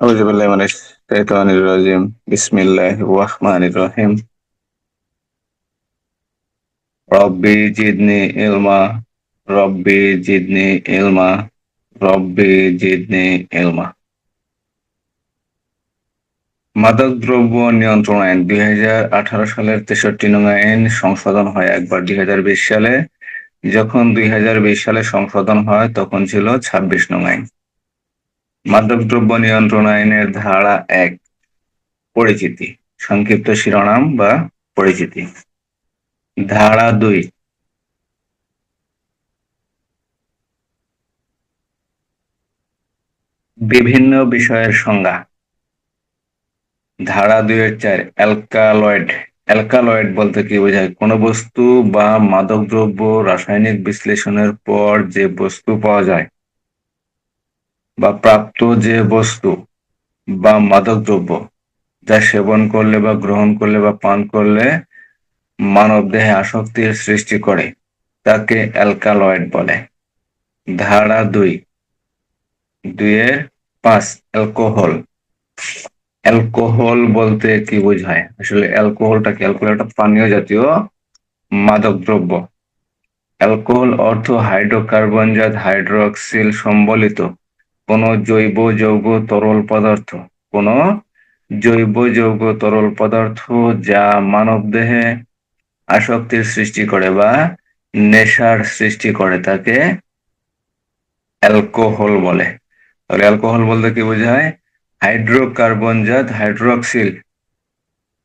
أعوذ بالله من الشيطان الرجيم بسم الله الرحمن الرحيم ربي زدني علما ربي زدني علما রব্বি জিদনি ইলমা। মাদকদ্রব্য নিয়ন্ত্রণ আইন 2018 সালের 63 নং আইন সংশোধন হয় একবার 2020 সালে। যখন 2020 সালে সংশোধন হয় তখন ছিল 26 নং আইন। মাদকদ্রব্য নিয়ন্ত্রণ আইনের ধারা 1 পরিচিতি, সংক্ষিপ্ত শিরোনাম বা পরিচিতি। ধারা 2 বিভিন্ন বিষয়ের সংজ্ঞা। ধারা 2-4 অ্যালকালয়েড। অ্যালকালয়েড বলতে কি বোঝায়? কোনো বস্তু বা মাদকদ্রব্য রাসায়নিক বিশ্লেষণের পর যে বস্তু পাওয়া যায় বা প্রাপ্ত যে বস্তু বা মাদকদ্রব্য যা সেবন করলে বা গ্রহণ করলে বা পান করলে মানবদেহে আসক্তির সৃষ্টি করে তাকে অ্যালকালয়েড বলে। ধারা 2-5 অ্যালকোহল। অ্যালকোহল বলতে কি বোঝায়? আসলে অ্যালকোহলটা কি? অ্যালকোহল একটা পানীয় জাতীয় মাদকদ্রব্য। অ্যালকোহল অর্থ হাইড্রোকার্বনজাত হাইড্রক্সিল সম্বলিত কোনো জৈব যৌগ তরল পদার্থ, কোনো জৈব যৌগ তরল পদার্থ যা মানবদেহে আসক্তির সৃষ্টি করে বা নেশার সৃষ্টি করে তাকে অ্যালকোহল বলে। তাহলে অ্যালকোহল বলতে কি বোঝায়? হাইড্রোকার্বনজাত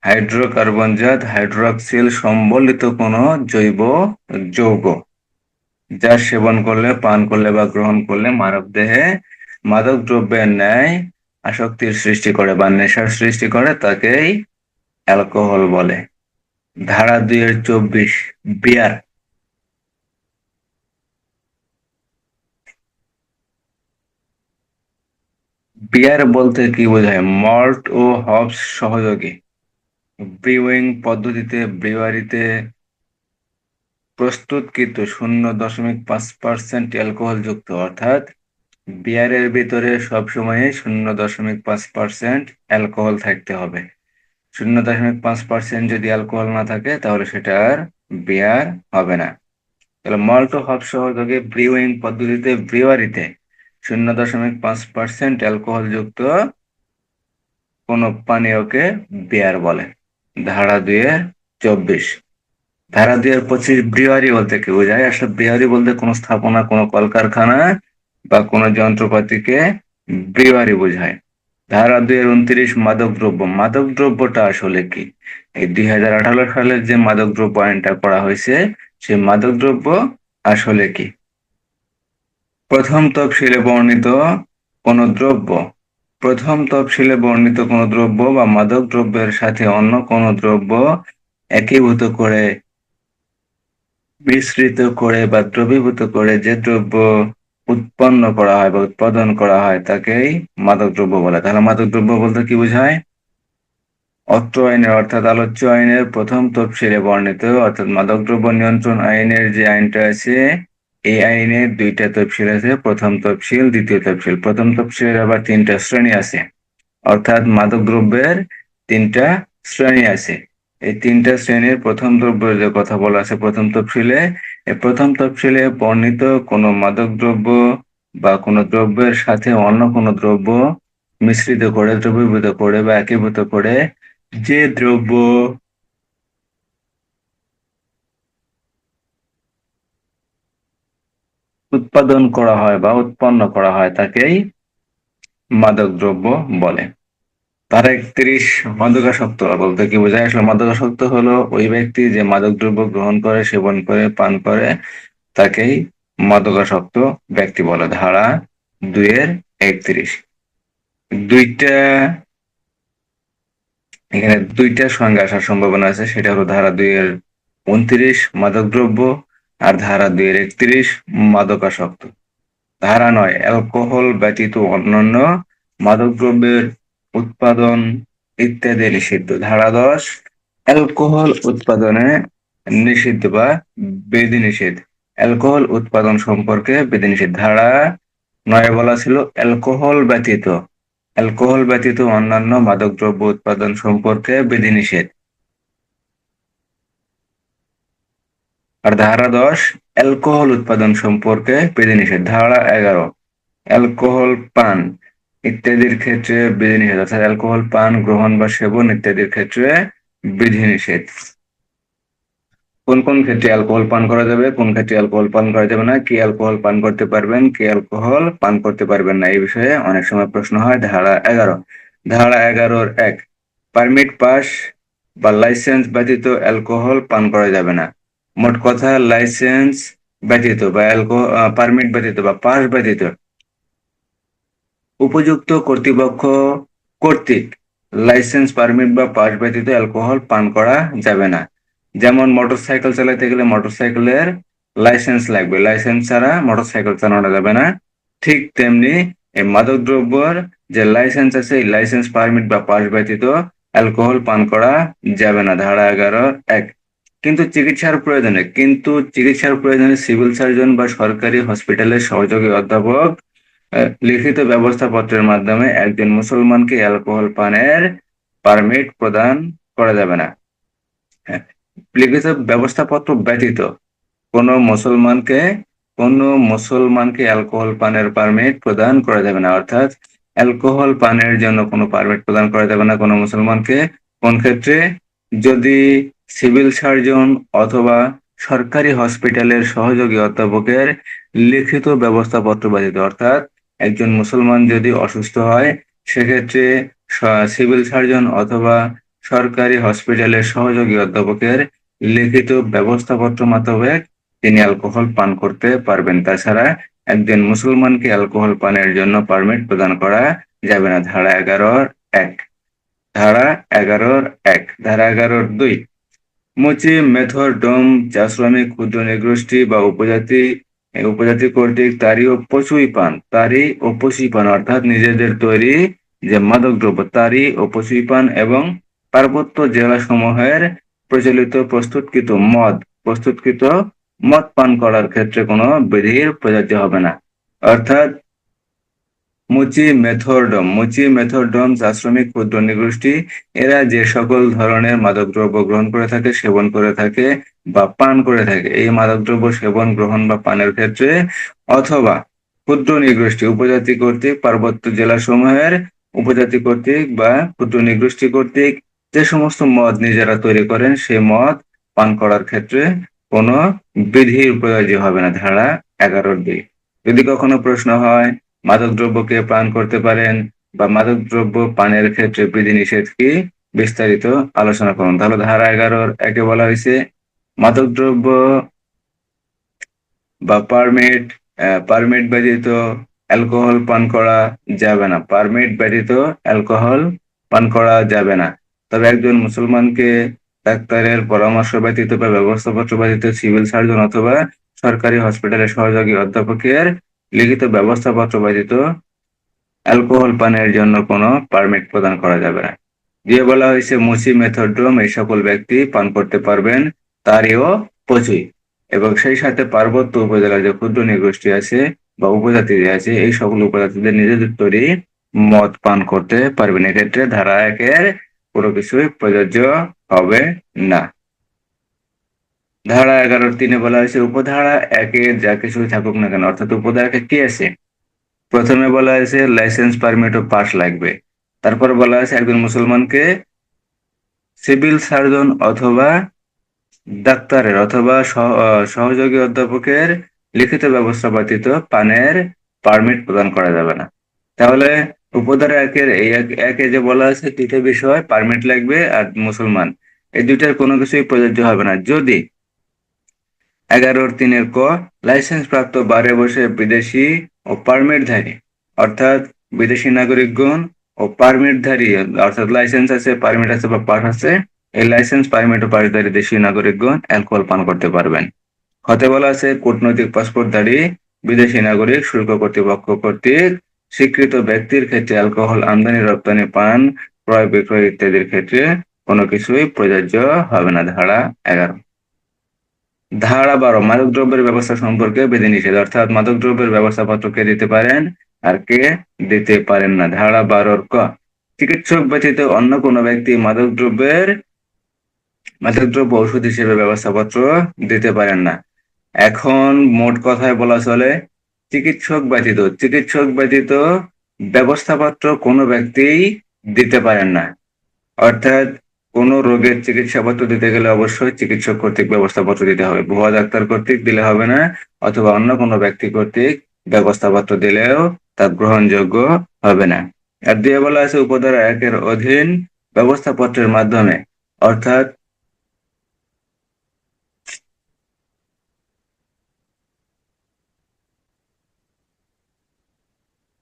হাইড্রোকার্বনজাত হাইড্রক্সিল সম্বলিত কোনো জৈব যৌগ যা সেবন করলে, পান করলে বা গ্রহণ করলে মানবদেহে মাদক দ্রব্যের ন্যায় আসক্তির সৃষ্টি করে বা নেশার সৃষ্টি করে তাকেই অ্যালকোহল বলে। ধারা 2-24 বিয়ার। বিয়ার বলতে কি বোঝায়? মল্ট ও হপস সহযোগী ব্রিউইং পদ্ধতিতে ব্রিওয়ারিতে প্রস্তুতকৃত 0.5% অ্যালকোহল যুক্ত, অর্থাৎ বিয়ারের ভিতরে সবসময় 0.5% অ্যালকোহল থাকতে হবে। 0.5% যদি অ্যালকোহল না থাকে তাহলে সেটা আর বিয়ার হবে না। তাহলে মল্ট ও হপ সহযোগে ব্রিউইং পদ্ধতিতে ব্রিওয়ারিতে 0.5% অ্যালকোহল যুক্ত কোনো পানীয়কে বিয়ার বলে। ধারা 2-24। ধারা 2-25 ব্রিওয়ারি বলতে কি বোঝায়? আসলে ব্রিওয়ারি বলতে কোনো স্থাপনা, কোনো কলকারখানা বা কোনো যন্ত্রপাতিকে ব্রিওয়ারি বোঝায়। ধারা 2-29 মাদকদ্রব্য। মাদকদ্রব্যটা আসলে কি? এই 2018 সালের যে মাদকদ্রব্য আইনটা করা হয়েছে সেই মাদকদ্রব্য আসলে কি? প্রথম তফসিলে বর্ণিত কোন দ্রব্য প্রথম তফসিলে বর্ণিত কোন দ্রব্য বা মাদক দ্রব্যের সাথে অন্য কোন দ্রব্য একীভূত করে, মিশ্রিত করে বা দ্রবীভূত করে যে দ্রব্য উৎপন্ন করা হয় বা উৎপাদন করা হয় তাকেই মাদক দ্রব্য বলে। তাহলে মাদক দ্রব্য বলতে কি বোঝায়? অত্র আইনের অর্থাৎ আলোচ্য আইনের প্রথম তফসিলে বর্ণিত অর্থাৎ মাদকদ্রব্য নিয়ন্ত্রণ আইনের যে আইনটা আছে এই আইনের দুইটা তফসিল আছে, প্রথম তফসিল, দ্বিতীয় তফসিল। প্রথম তফসিলের আবার তিনটা শ্রেণী আছে, অর্থাৎ মাদকদ্রব্যের তিনটা শ্রেণী আছে। এই তিনটা শ্রেণীর প্রথম দ্রব্যের যে কথা বলা আছে প্রথম তফসিলে, এই প্রথম তফসিলে বর্ণিত কোনো মাদকদ্রব্য বা কোনো দ্রব্যের সাথে অন্য কোনো দ্রব্য মিশ্রিত করে, দ্রবীভূত করে বা একীভূত করে যে দ্রব্য উৎপাদন করা হয় বা উৎপন্ন করা হয় তাকেই মাদক দ্রব্য বলে। ধারা 31 মাদকাসক্ত বলতে কি বোঝায়? আসলে মাদকাসক্ত হলো ওই ব্যক্তি যে মাদক দ্রব্য গ্রহণ করে, সেবন করে, পান করে তাকেই মাদকাসক্ত ব্যক্তি বলে। ধারা 2-31 দুইটা এখানে দুইটা সংজ্ঞা আসার সম্ভাবনা আছে, সেটা হলো ধারা 2-29 মাদকদ্রব্য আর ধারা 2-31 মাদকাসক্ত। ধারা 9 অ্যালকোহল ব্যতীত অন্যান্য মাদকদ্রব্যের উৎপাদন ইত্যাদি নিষিদ্ধ। ধারা 10 অ্যালকোহল উৎপাদনে নিষিদ্ধ বা বিধিনিষেধ। অ্যালকোহল উৎপাদন সম্পর্কে বিধিনিষেধ। ধারা 9 বলা ছিল অ্যালকোহল ব্যতীত অ্যালকোহল ব্যতীত অন্যান্য মাদকদ্রব্য উৎপাদন সম্পর্কে বিধিনিষেধ। আর ধারা 10 অ্যালকোহল উৎপাদন সম্পর্কে বিধিনিষেধ। ধারা 11 অ্যালকোহল পান ইত্যাদির ক্ষেত্রে বিধিনিষেধ, অর্থাৎ অ্যালকোহল পান, গ্রহণ বা সেবন ইত্যাদির ক্ষেত্রে বিধিনিষেধ। কোন কোন ক্ষেত্রে অ্যালকোহল পান করা যাবে, কোন ক্ষেত্রে অ্যালকোহল পান করা যাবে না, কি অ্যালকোহল পান করতে পারবেন, কি অ্যালকোহল পান করতে পারবেন না, এই বিষয়ে অনেক সময় প্রশ্ন হয়। ধারা 11। ধারা 11-র 1, পারমিট পাস বা লাইসেন্স ব্যতীত অ্যালকোহল পান করা যাবে না। মোট কথা, লাইসেন্স ব্যতীত বা পারমিট ব্যতীত বা পাস ব্যতীত উপযুক্ত কর্তৃপক্ষ কর্তৃক লাইসেন্স, পারমিট বা পাস ব্যতীত অ্যালকোহল পান করা যাবে না। যেমন মোটরসাইকেল চালাতে গেলে মোটরসাইকেলের লাইসেন্স লাগবে, লাইসেন্স ছাড়া মোটরসাইকেল চালানো যাবে না। ঠিক তেমনি এই মাদকদ্রব্যের যে লাইসেন্স আছে, এই লাইসেন্স, পারমিট বা পাস ব্যতীত অ্যালকোহল পান করা যাবে না। ধারা 11-1। কিন্তু চিকিৎসার প্রয়োজনে সিভিল সার্জন বা সরকারি হসপিটালের সহযোগী অধ্যাপক লিখিত ব্যবস্থাপত্রের মাধ্যমে একজন মুসলমানকে অ্যালকোহল পানের পারমিট প্রদান করা যাবে না। হ্যাঁ, লিখিত ব্যবস্থাপত্র ব্যতীত কোনো মুসলমানকে অ্যালকোহল পানের পারমিট প্রদান করা যাবে না, অর্থাৎ অ্যালকোহল পানের জন্য কোনো পারমিট প্রদান করা যাবে না কোনো মুসলমানকে। কোন ক্ষেত্রে? যদি সিভিল সার্জন অথবা সরকারি হসপিটালের সহযোগী অধ্যাপকের লিখিত ব্যবস্থাপত্র ব্যতীত, অর্থাৎ একজন মুসলমান যদি অসুস্থ হয়, সেক্ষেত্রে সিভিল সার্জন অথবা সরকারি হসপিটালের সহযোগী অধ্যাপকের লিখিত ব্যবস্থাপত্র মোতাবেক তিনি অ্যালকোহল পান করতে পারবেন। তাছাড়া একজন মুসলমানকে অ্যালকোহল পানের জন্য পারমিট প্রদান করা যাবে না। ধারা 11-1। ধারা 11-1। ধারা 11-2, মুচি, মেথর, ডোম, চা শ্রমিক, ক্ষুদ্র নৃগোষ্ঠী বা উপজাতি কর্তৃক তারি ও পশুই পান অর্থাৎ নিজেদের তৈরি যে মাদক দ্রব্য তারি ও পশুই পান এবং পার্বত্য জেলাসমূহের প্রস্তুতকৃত মদ পান করার ক্ষেত্রে কোনো বিধির প্রযোজ্য হবে না। অর্থাৎ মুচি, মেথরডম, চা শ্রমিক, ক্ষুদ্র নৃগোষ্ঠী এরা যে সকল ধরনের মাদকদ্রব্য গ্রহণ করে থাকে, সেবন করে থাকে বা পান করে থাকে, এই মাদকদ্রব্য সেবন, গ্রহণ বা পানের ক্ষেত্রে অথবা ক্ষুদ্র নৃগোষ্ঠী উপজাতি কর্তৃক পার্বত্য জেলাসমূহের উপজাতি কর্তৃক বা ক্ষুদ্র নৃগোষ্ঠী কর্তৃক যে সমস্ত মদ নিজেরা তৈরি করেন, সেই মদ পান করার ক্ষেত্রে কোনো বিধির প্রয়োজন হবে না। ধারা 11-2। যদি কখনো প্রশ্ন হয় মাদকদ্রব্য কে পান করতে পারেন বা মাদকদ্রব্য পানের ক্ষেত্রে বিধিনিষেধ কি, বিস্তারিত আলোচনা করুন। তাহলে ধারা 11-1 বলা হয়েছে মাদকদ্রব্য বা পারমিট ব্যতীত অ্যালকোহল পান করা যাবে না। পারমিট ব্যতীত অ্যালকোহল পান করা যাবে না। তবে একজন মুসলমানকে ডাক্তারের পরামর্শ ব্যতীত বা ব্যবস্থাপত্র ব্যতীত সিভিল সার্জন অথবা সরকারি হসপিটালের সহযোগী অধ্যাপকের লিখিত ব্যবস্থাপত্র ব্যতীত অ্যালকোহল পানের জন্য কোনো পারমিট প্রদান করা যাবে না। দিয়ে বলা হয়েছে মুচি, মেথড্রোম এই সকল ব্যক্তি পান করতে পারবেন, তারই ও পচুই, এবং সেই সাথে পার্বত্য উপজেলার যে ক্ষুদ্র নৃগোষ্ঠী আছে বা উপজাতি আছে, এই সকল উপজাতিদের নিজেদের তৈরি মদ পান করতে পারবেন। এক্ষেত্রে ধারা 1-এর কোনো কিছুই প্রযোজ্য হবে না। ধারা 11-3 বলা হয়েছে উপধারা 1-এর যা কিছুই থাকুক না কেন, অর্থাৎ উপধারা 1 কি আছে? প্রথমে বলা হয়েছে লাইসেন্স, পারমিট ও পাস লাগবে। তারপর বলা হয়েছে একজন মুসলমানকে সিভিল সার্জন অথবা ডাক্তারের অথবা সহযোগী অধ্যাপকের লিখিত ব্যবস্থা ব্যতীত পানের পারমিট প্রদান করা যাবে না। তাহলে উপধারা 1-এর এই 1-এ যে বলা আছে দুইটা বিষয়, পারমিট লাগবে আর মুসলমান, এই দুইটার কোনো কিছুই প্রযোজ্য হবে না যদি 11-3 ক লাইসেন্স প্রাপ্ত বারে বসে বিদেশি ও পারমিটধারী, অর্থাৎ বিদেশি নাগরিকগণ ও পারমিটধারী, অর্থাৎ লাইসেন্স আছে, পারমিট আছে বা পাস আছে, এই লাইসেন্স, পারমিট ও পাসধারী দেশীয় নাগরিকগণ অ্যালকোহল পান করতে পারবেন। হতে বলা আছে কূটনৈতিক পাসপোর্টধারী বিদেশি নাগরিক শুল্ক কর্তৃপক্ষ কর্তৃক স্বীকৃত ব্যক্তির ক্ষেত্রে অ্যালকোহল আমদানি, রপ্তানি, পান, ক্রয়, বিক্রয় ইত্যাদির ক্ষেত্রে কোনো কিছুই প্রযোজ্য হবে না। ধারা 11। ধারা 12 মাদকদ্রব্যের ব্যবস্থা সম্পর্কে বিধিনিষেধ, অর্থাৎ মাদকদ্রব্যের ব্যবস্থাপত্র কে দিতে পারেন? আর কে দিতে পারেন না? ধারা 12 ক, চিকিৎসক ব্যতীত অন্য কোনো ব্যক্তি মাদকদ্রব্য ওষুধ হিসেবে ব্যবস্থাপত্র দিতে পারেন না। এখন মোট কথায় বলা চলে চিকিৎসক ব্যতীত ব্যবস্থাপত্র কোনো ব্যক্তিই দিতে পারেন না। অর্থাৎ কোনো রোগের চিকিৎসাপত্র দিতে গেলে অবশ্যই চিকিৎসক কর্তৃক ব্যবস্থাপত্র দিতে হবে, ভুয়া ডাক্তার কর্তৃক দিলে হবে না, অথবা অন্য কোনো ব্যক্তি কর্তৃক ব্যবস্থাপত্র দিলেও তা গ্রহণযোগ্য হবে না। আর দিয়ে বলা আছে উপধারা 1-এর অধীন ব্যবস্থাপত্রের মাধ্যমে, অর্থাৎ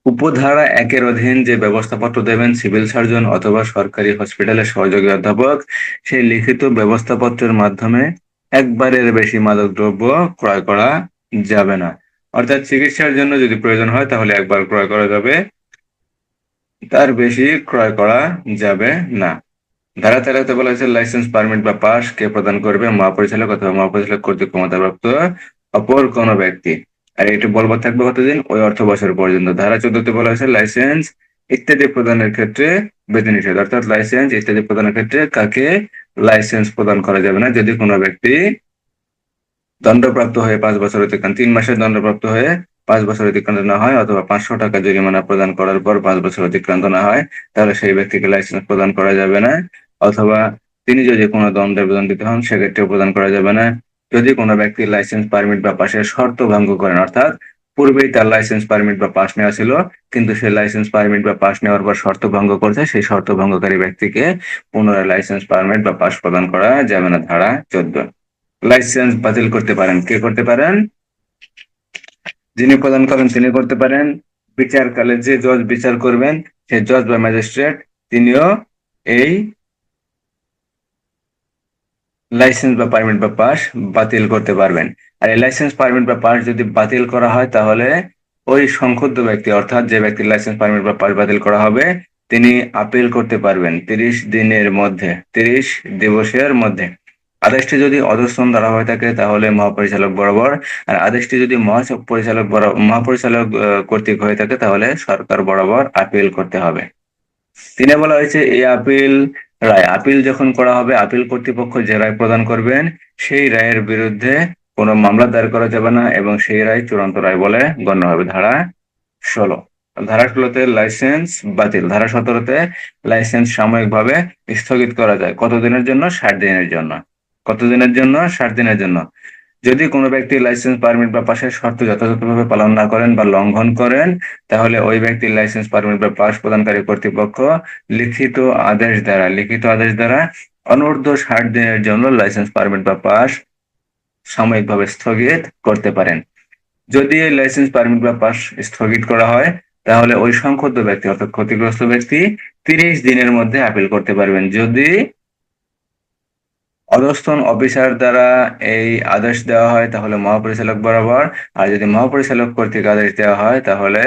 উপধারা 1-এর অধীন যে ব্যবস্থাপত্র দেবেন সিভিল সার্জন অথবা সরকারি হসপিটালের সহযোগী অধ্যাপক, সেই লিখিত ব্যবস্থাপত্রের মাধ্যমে একবারের বেশি মাদকদ্রব্য ক্রয় করা যাবে না। অর্থাৎ চিকিৎসার জন্য যদি প্রয়োজন হয় তাহলে একবার ক্রয় করা যাবে, তার বেশি ক্রয় করা যাবে না। ধারা 13-তে বলা হয়েছে লাইসেন্স, পারমিট বা পাস কে প্রদান করবে? মহাপরিচালক অথবা মহাপরিচালক কর্তৃক ক্ষমতাপ্রাপ্ত অপর কোনো ব্যক্তি। আর এটি বলবৎ থাকবে কতদিন? ওই অর্থ বছর পর্যন্ত। ধারা 14-তে বলা হয়েছে লাইসেন্স ইত্যাদি প্রদানের ক্ষেত্রে বিধিনিষেধ, অর্থাৎ লাইসেন্স ইত্যাদি প্রদানের ক্ষেত্রে কাকে লাইসেন্স প্রদান করা যাবে না? যদি কোনো ব্যক্তি দণ্ডপ্রাপ্ত হয়ে 5 বছর অতিক্রান্ত, 3 মাসের দণ্ডপ্রাপ্ত হয়ে 5 বছর অতিক্রান্ত না হয়, অথবা 500 টাকা জরিমানা প্রদান করার পর 5 বছর অতিক্রান্ত না হয়, তাহলে সেই ব্যক্তিকে লাইসেন্স প্রদান করা যাবে না। অথবা তিনি যদি কোনো দণ্ডে দণ্ডিত হন সেক্ষেত্রেও প্রদান করা যাবে না। যদি কোনো ব্যক্তি লাইসেন্স, পারমিট বা পাসের শর্ত ভঙ্গ করেন, অর্থাৎ পূর্বেই তার লাইসেন্স, পারমিট বা পাস নেওয়া ছিল, কিন্তু সে লাইসেন্স, পারমিট বা পাস নেওয়ার পর শর্ত ভঙ্গ করছে, সেই শর্ত ভঙ্গকারী ব্যক্তিকে পুনরায় লাইসেন্স, পারমিট বা পাস প্রদান করা যাবে না। ধারা 14। লাইসেন্স বাতিল করতে পারেন কে? করতে পারেন যিনি প্রদান করেন তিনি করতে পারেন। বিচারকালে যে জজ বিচার করবেন সে জজ বা ম্যাজিস্ট্রেট তিনিও এই লাইসেন্স বা পারমিট বা পাস বাতিল করতে পারবেন। আর এই লাইসেন্স, পারমিট বা পাস যদি বাতিল করা হয় তাহলে ওই সংক্ষুব্ধ ব্যক্তি, অর্থাৎ যে ব্যক্তির লাইসেন্স, পারমিট বা পাস বাতিল করা হবে, তিনি আপিল করতে পারবেন 30 দিনের মধ্যে, 30 দিবসের মধ্যে। আদেশটি যদি অধস্তন দ্বারা হয়ে থাকে তাহলে মহাপরিচালক বরাবর, আর আদেশটি যদি মহাপরিচালক কর্তৃক হয়ে থাকে তাহলে সরকার বরাবর আপিল করতে হবে। তিনে বলা হয়েছে এই আপিল যখন করা হবে, আপিল কর্তৃপক্ষ যে রায় প্রদান করবেন সেই রায়ের বিরুদ্ধে কোনো মামলা দায়ের করা যাবে না এবং সেই রায় চূড়ান্ত রায় বলে গণ্য হবে। ধারা 16। ধারা 16-তে লাইসেন্স বাতিল। ধারা 17-তে লাইসেন্স সাময়িকভাবে স্থগিত করা যায়। কতদিনের জন্য? 60 দিনের জন্য। কতদিনের জন্য? 60 দিনের জন্য। যদি কোনো ব্যক্তি লাইসেন্স, পারমিট বা পাসের শর্ত যথাযথভাবে পালন না করেন বা লঙ্ঘন করেন, তাহলে ওই ব্যক্তির লাইসেন্স, পারমিট বা পাস প্রদানকারী কর্তৃপক্ষ লিখিত আদেশ দ্বারা অনূর্ধ্ব 60 দিনের জন্য লাইসেন্স, পারমিট বা পাস সাময়িকভাবে স্থগিত করতে পারেন। যদি এই লাইসেন্স, পারমিট বা পাস স্থগিত করা হয় তাহলে ওই সংক্ষুব্ধ ব্যক্তি, অর্থাৎ ক্ষতিগ্রস্ত ব্যক্তি 30 দিনের মধ্যে আপিল করতে পারবেন। যদি অধস্তন অফিসার দ্বারা এই আদেশ দেওয়া হয় তাহলে মহাপরিচালক বরাবর, আর যদি মহাপরিচালক কর্তৃক আদেশ দেওয়া হয় তাহলে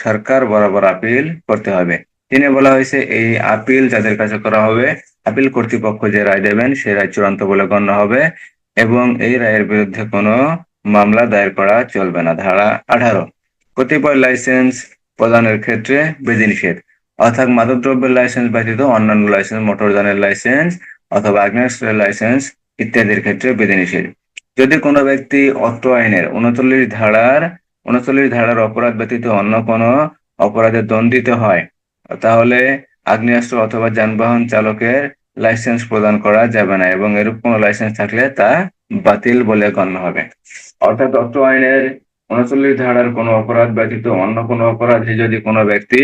সরকার বরাবর আপিল করতে হবে। তিনি বলা হয়েছে এই আপিল যাদের কাছে করা হবে, আপিল কর্তৃপক্ষ যে রায় দেবেন সেই রায় চূড়ান্ত বলে গণ্য হবে এবং এই রায়ের বিরুদ্ধে কোনো মামলা দায়ের করা চলবে না। ধারা 18। কতিপয় লাইসেন্স প্রদানের ক্ষেত্রে বিধিনিষেধ, অর্থাৎ মাদকদ্রব্যের লাইসেন্স ব্যতীত অন্যান্য লাইসেন্স, মোটরযানের লাইসেন্স অথবা আগ্নেয়াস্ত্রের লাইসেন্স ইত্যাদির ক্ষেত্রে বিধিনিষেধ। যদি কোনো ব্যক্তি অত্র আইনের 39 ধারার অপরাধ ব্যতীত অন্য কোনো অপরাধে দণ্ডিত হয় তাহলে আগ্নেয়াস্ত্র অথবা যানবাহন চালকের লাইসেন্স প্রদান করা যাবে না এবং এরূপ কোনো লাইসেন্স থাকলে তা বাতিল বলে গণ্য হবে। অর্থাৎ অত্র আইনের 39 ধারার কোনো অপরাধ ব্যতীত অন্য কোনো অপরাধে যদি কোনো ব্যক্তি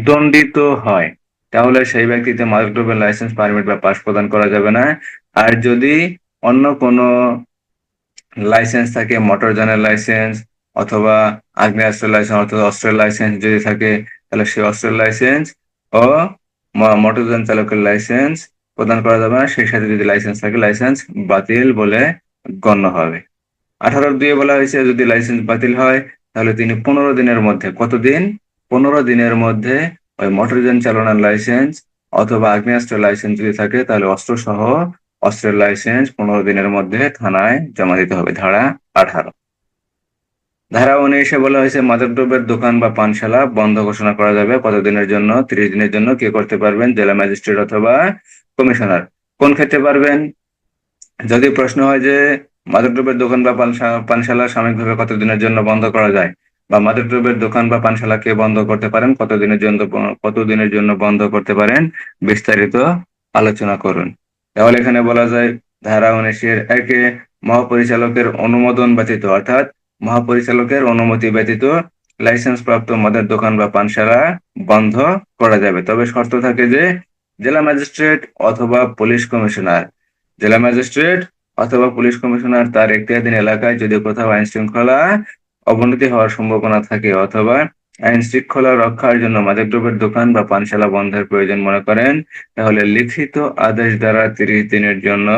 দণ্ডিত হয় তাহলে সেই ব্যক্তিতে মাদকদ্রব্যের লাইসেন্স, পারমিট বা পাস প্রদান করা যাবে না। আর যদি অন্য কোনো লাইসেন্স থাকে, মোটরযানের লাইসেন্স অথবা আগ্নেয়াস্ত্রের লাইসেন্স অথবা অস্ত্রের লাইসেন্স যদি থাকে তাহলে সেই অস্ত্রের লাইসেন্স ও মোটরযান চালকের লাইসেন্স প্রদান করা যাবে না। সেই সাথে যদি লাইসেন্স থাকে লাইসেন্স বাতিল বলে গণ্য হবে। 18-2 বলা হয়েছে যদি লাইসেন্স বাতিল হয় তাহলে তিনি 15 দিনের মধ্যে, কতদিন? 15 দিনের মধ্যে ওই মোটরযান চালানোর লাইসেন্স অথবা আগ্নেয়াস্ত্রের লাইসেন্স যদি থাকে তাহলে অস্ত্র সহ অস্ত্রের লাইসেন্স 15 দিনের মধ্যে থানায় জমা দিতে হবে। ধারা 18। ধারা 19-এ বলা হয়েছে মাদকদ্রব্যের দোকান বা পানশালা বন্ধ ঘোষণা করা যাবে কতদিনের জন্য? 30 দিনের জন্য। কে করতে পারবেন? জেলা ম্যাজিস্ট্রেট অথবা কমিশনার। কোন ক্ষেত্রে পারবেন? যদি প্রশ্ন হয় যে মাদকদ্রব্যের দোকান বা পানশালা সাময়িকভাবে কতদিনের জন্য বন্ধ করা যায়, বা মাদকদ্রব্যের দোকান বা পানশালা কে বন্ধ করতে পারেন, কতদিনের জন্য বন্ধ করতে পারেন, বিস্তারিত আলোচনা করুন। তাহলে এখানে বলা যায় ধারা 19-এর 1-এ মহাপরিচালকের অনুমোদন ব্যতীত, অর্থাৎ মহাপরিচালকের অনুমতি ব্যতীত লাইসেন্স প্রাপ্ত মদের দোকান বা পানশালা বন্ধ করা যাবে, তবে শর্ত থাকে যে জেলা ম্যাজিস্ট্রেট অথবা পুলিশ কমিশনার, জেলা ম্যাজিস্ট্রেট অথবা পুলিশ কমিশনার তার এখতিয়ারাধীন এলাকায় যদি কোথাও আইন শৃঙ্খলা অবনতি হওয়ার সম্ভাবনা থাকে অথবা আইন শৃঙ্খলা রক্ষার জন্য মাদকদ্রব্যের দোকান বা পানশালা বন্ধের প্রয়োজন মনে করেন, তাহলে লিখিত আদেশ দ্বারা 30 দিনের জন্য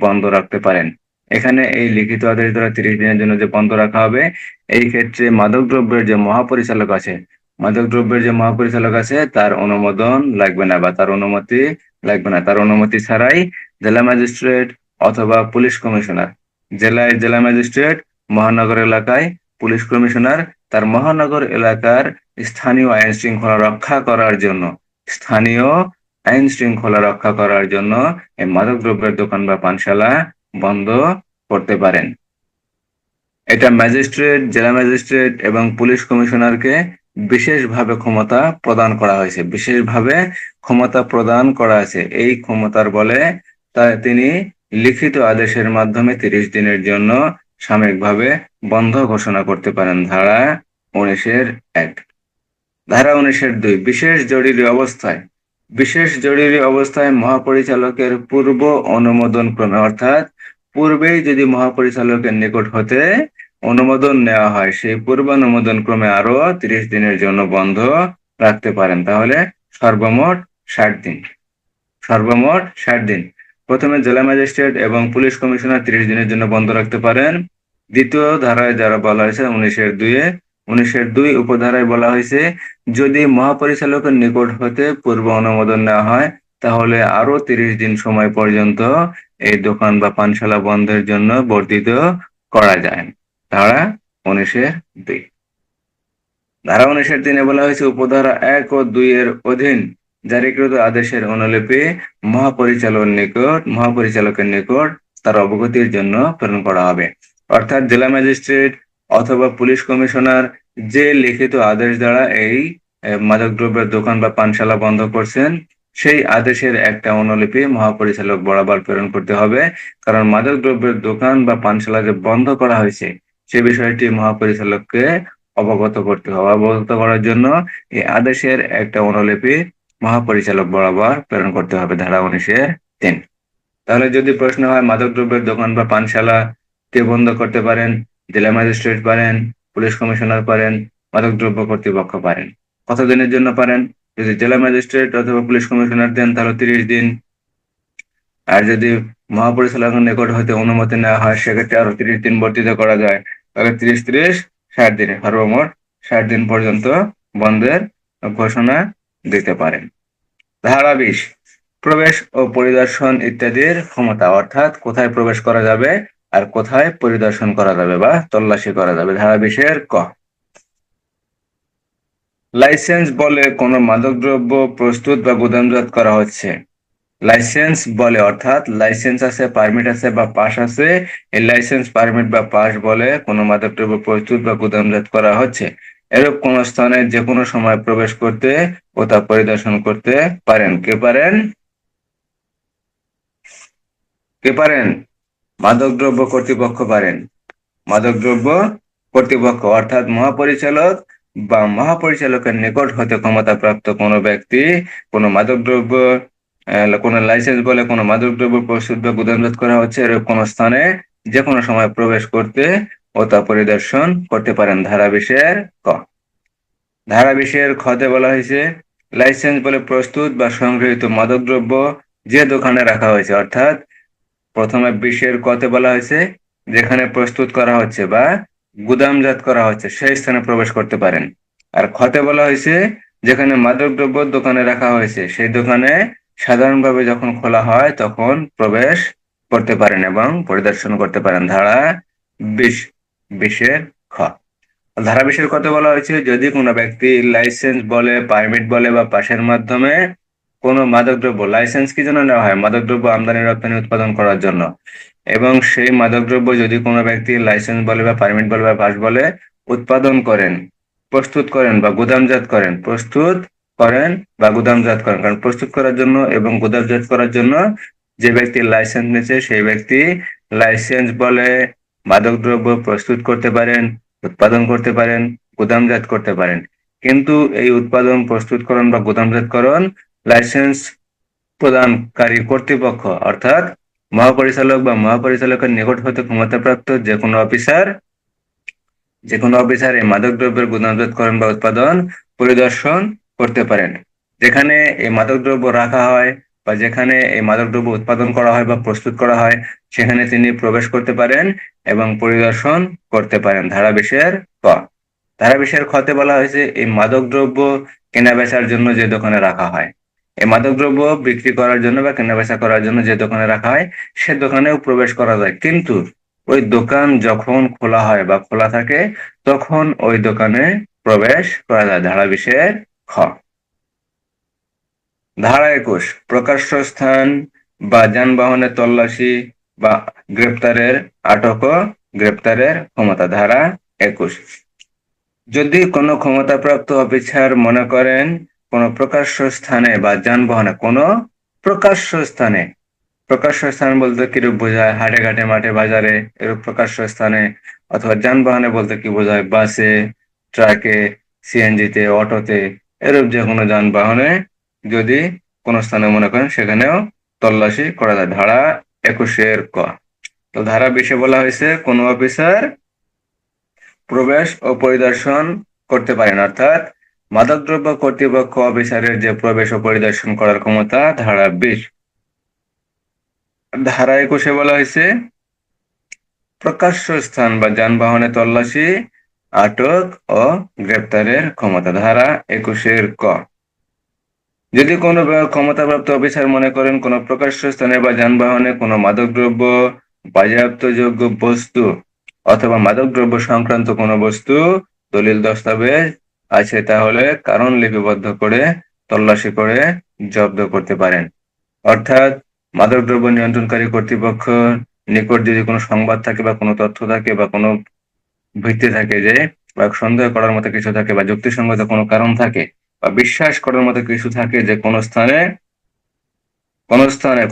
বন্ধ রাখতে পারেন। এখানে এই লিখিত আদেশ দ্বারা 30 দিনের জন্য যে বন্ধ রাখা হবে, এই ক্ষেত্রে মাদকদ্রব্যের যে মহাপরিচালক আছে তার অনুমোদন লাগবে না, বা তার অনুমতি লাগবে না। তার অনুমতি ছাড়াই জেলা ম্যাজিস্ট্রেট অথবা পুলিশ কমিশনার, জেলা ম্যাজিস্ট্রেট মহানগর এলাকায়, পুলিশ কমিশনার তার মহানগর এলাকার স্থানীয় আইন শৃঙ্খলা রক্ষা করার জন্য স্থানীয় আইন শৃঙ্খলা রক্ষা করার জন্য এই মাদকদ্রব্যের দোকান বা পানশালা বন্ধ করতে পারেন। এটা ম্যাজিস্ট্রেট, জেলা ম্যাজিস্ট্রেট এবং পুলিশ কমিশনারকে বিশেষভাবে ক্ষমতা প্রদান করা হয়েছে, বিশেষভাবে ক্ষমতা প্রদান করা আছে। এই ক্ষমতার বলে তিনি লিখিত আদেশের মাধ্যমে 30 দিনের জন্য সাময়িকভাবে বন্ধ ঘোষণা করতে পারেন। ধারা 19-এর 1। ধারা 19-এর 2, বিশেষ জরুরি অবস্থায় মহাপরিচালকের পূর্ব অনুমোদন ক্রমে, অর্থাৎ পূর্বেই যদি মহাপরিচালকের নিকট হতে অনুমোদন নেওয়া হয়, সেই পূর্ব অনুমোদন ক্রমে আরো 30 দিনের জন্য বন্ধ রাখতে পারেন। তাহলে সর্বমোট 60 দিন। সর্বমোট 60 দিন। প্রথমে জেলা ম্যাজিস্ট্রেট এবং পুলিশ কমিশনার 30 দিনের জন্য বন্ধ রাখতে পারেন। দ্বিতীয় ধারায় যারা বলা হয়েছে 19-এর 2 উপধারায় বলা হয়েছে যদি মহাপরিচালকের নিকট হতে পূর্ব অনুমোদন নেওয়া হয়, তাহলে আরো 30 দিন সময় পর্যন্ত এই দোকান বা পানশালা বন্ধের জন্য বর্ধিত করা যায়। ধারা 19-এর 2। ধারা 19-এর 3-এ বলা হয়েছে উপধারা 1 ও 2 এর অধীন জারিকৃত আদেশের অনুলিপি মহাপরিচালকের নিকট তার অবগতির জন্য প্রেরণ করা হবে। অর্থাৎ জেলা ম্যাজিস্ট্রেট অথবা পুলিশ কমিশনার যে লিখিত আদেশ দ্বারা এই মাদকদ্রব্যের দোকান বা পানশালা বন্ধ করছেন, সেই আদেশের একটা অনুলিপি মহাপরিচালক বরাবর প্রেরণ করতে হবে। কারণ মাদকদ্রব্যের দোকান বা পানশালা যে বন্ধ করা হয়েছে সে বিষয়টি মহাপরিচালককে অবগত করতে হবে। অবগত করার জন্য এই আদেশের একটা অনুলিপি মহাপরিচালক বরাবর প্রেরণ করতে হবে। ধারা 19-এর 3। তাহলে যদি প্রশ্ন হয় মাদকদ্রব্যের দোকান বা পানশালা কে বন্ধ করতে পারেন, জেলা ম্যাজিস্ট্রেট পারেন, পুলিশ কমিশনার পারেন, মাদকদ্রব্য কর্তৃপক্ষ পারেন। কতদিনের জন্য পারেন? যদি জেলা ম্যাজিস্ট্রেট অথবা পুলিশ কমিশনার দেন তাহলে 30 দিন। আর যদি মহাপরিচালকের নিকট হতে অনুমতি নেওয়া হয় সেক্ষেত্রে আরো 30 দিন বর্ধিত করা যায়। তাহলে 30-30 60 দিনে সর্বমোট 60 দিন পর্যন্ত বন্ধের ঘোষণা দিতে পারেন। ধারা 20, প্রবেশ ও পরিদর্শন ইত্যাদির ক্ষমতা, অর্থাৎ কোথায় প্রবেশ করা যাবে আর কোথায় পরিদর্শন করা যাবে বা তল্লাশি করা যাবে। ধারা 20-এর 1, লাইসেন্স বলে কোনো মাদকদ্রব্য প্রস্তুত বা গুদামজাত করা হচ্ছে। লাইসেন্স বলে, অর্থাৎ লাইসেন্স আছে, পারমিট আছে বা পাস আছে, এই লাইসেন্স, পারমিট বা পাস বলে কোনো মাদকদ্রব্য প্রস্তুত বা গুদামজাত করা হচ্ছে, এরূপ কোন স্থানে যে কোনো সময় প্রবেশ করতে ও তা পরিদর্শন করতে পারেন। কে পারেন? কে পারেন? মাদকদ্রব্য কর্তৃপক্ষ পারেন। মাদকদ্রব্য কর্তৃপক্ষ অর্থাৎ মহাপরিচালক বা মহাপরিচালকের নিকট হতে ক্ষমতাপ্রাপ্ত কোনো ব্যক্তি কোনো মাদকদ্রব্য, কোনো লাইসেন্স বলে কোনো মাদকদ্রব্য প্রস্তুত বা গুদামজাত করা হচ্ছে এরকম কোনো স্থানে যে কোনো সময় প্রবেশ করতে ও তা পরিদর্শন করতে পারেন। ধারা 20-এর 2। ধারা 20-এর 3 বলা হয়েছে লাইসেন্স বলে প্রস্তুত বা সংগৃহীত মাদকদ্রব্য যে দোকানে রাখা হয়েছে, অর্থাৎ প্রথমে 20-এর 2 বলা হয়েছে যেখানে প্রস্তুত করা হচ্ছে বা গুদামজাত করা হচ্ছে সেই স্থানে প্রবেশ করতে পারেন। আর 3 বলা হয়েছে যেখানে মাদকদ্রব্য দোকানে রাখা হয়েছে সেই দোকানে সাধারণভাবে যখন খোলা হয় তখন প্রবেশ করতে পারেন এবং পরিদর্শন করতে পারেন। ধারা 20-20-এর 3। ধারা বিশের কথা বলা হয়েছে যদি কোনো ব্যক্তি লাইসেন্স বলে, পারমিট বলে বা পাসের মাধ্যমে কোনো মাদকদ্রব্য, লাইসেন্স কি জন্য নেওয়া হয়? মাদকদ্রব্য আমদানি রপ্তানি উৎপাদন করার জন্য। এবং সেই মাদকদ্রব্য যদি কোনো ব্যক্তি লাইসেন্স বলে বা পারমিট বলে বা পাস বলে উৎপাদন করেন, প্রস্তুত করেন বা গুদামজাত করেন, প্রস্তুত করেন বা গুদামজাত করেন, কারণ প্রস্তুত করার জন্য এবং গুদামজাত করার জন্য যে ব্যক্তি লাইসেন্স নিয়েছে সেই ব্যক্তি লাইসেন্স বলে মাদকদ্রব্য প্রস্তুত করতে পারেন, উৎপাদন করতে পারেন, গুদামজাত করতে পারেন। কিন্তু এই উৎপাদন, প্রস্তুতকরণ বা গুদামজাতকরণ লাইসেন্স প্রদানকারী কর্তৃপক্ষ অর্থাৎ মহাপরিচালক বা মহাপরিচালকের নিকট হতে ক্ষমতাপ্রাপ্ত যে কোনো অফিসার এই মাদকদ্রব্যের গুদামজাতকরণ বা উৎপাদন পরিদর্শন করতে পারেন। যেখানে এই মাদকদ্রব্য রাখা হয় বা যেখানে এই মাদকদ্রব্য উৎপাদন করা হয় বা প্রস্তুত করা হয় সেখানে তিনি প্রবেশ করতে পারেন এবং পরিদর্শন করতে পারেন। ধারা 20-এর ক। ধারা 20-এর খতে বলা হয়েছে এই মাদকদ্রব্য কেনা বেচার জন্য যে দোকানে রাখা হয়, এই মাদকদ্রব্য বিক্রি করার জন্য বা কেনা বেচা করার জন্য যে দোকানে রাখা হয় সে দোকানেও প্রবেশ করা যায়, কিন্তু ওই দোকান যখন খোলা হয় বা খোলা থাকে তখন ওই দোকানে প্রবেশ করা যায়। ধারা 20-এর খ। ধারা 21 প্রকাশ্য স্থান বা যানবাহনের তল্লাশি বা গ্রেপ্তারের, আটক ও গ্রেপ্তারের ক্ষমতা। ধারা 21 যদি কোনো ক্ষমতাপ্রাপ্ত অফিসার মনে করেন কোনো প্রকাশ্য স্থানে বা যানবাহনে, কোনো প্রকাশ্য স্থানে, প্রকাশ্য স্থান বলতে কিরূপ বোঝায়? হাটে ঘাটে মাঠে বাজারে এরূপ প্রকাশ্য স্থানে, অথবা যানবাহনে বলতে কি বোঝায়? বাসে, ট্রাকে, সিএনজিতে, অটোতে, এরূপ যে কোনো যানবাহনে যদি কোনো স্থানে মনে করেন সেখানেও তল্লাশি করা যায়। ধারা 21-এর ক। তো ধারা 20-এ বলা হয়েছে কোনো অফিসার প্রবেশ ও পরিদর্শন করতে পারেন, অর্থাৎ মাদকদ্রব্য কর্তৃপক্ষ অফিসারের যে প্রবেশ ও পরিদর্শন করার ক্ষমতা। ধারা 20। ধারা 21-এ বলা হয়েছে প্রকাশ্য স্থান বা যানবাহনে তল্লাশি, আটক ও গ্রেপ্তারের ক্ষমতা। ধারা 21-এর ক। যদি কোনো ক্ষমতাপ্রাপ্ত অফিসার মনে করেন কোনো প্রকাশ্য স্থানে বা যানবাহনে কোনো মাদকদ্রব্য, বাজেয়াপ্তযোগ্য বস্তু অথবা মাদকদ্রব্য সংক্রান্ত কোনো বস্তু, দলিল দস্তাবেজ আছে তাহলে কারণ লিপিবদ্ধ করে তল্লাশি করে জব্দ করতে পারেন। অর্থাৎ মাদকদ্রব্য নিয়ন্ত্রণকারী কর্তৃপক্ষ নিকট যদি কোনো সংবাদ থাকে বা কোনো তথ্য থাকে বা কোনো ভিত্তি থাকে যে, বা সন্দেহ করার মতো কিছু থাকে বা যুক্তিসঙ্গত কোনো কারণ থাকে বা বিশ্বাস করার মতো কিছু থাকে যে কোনো স্থানে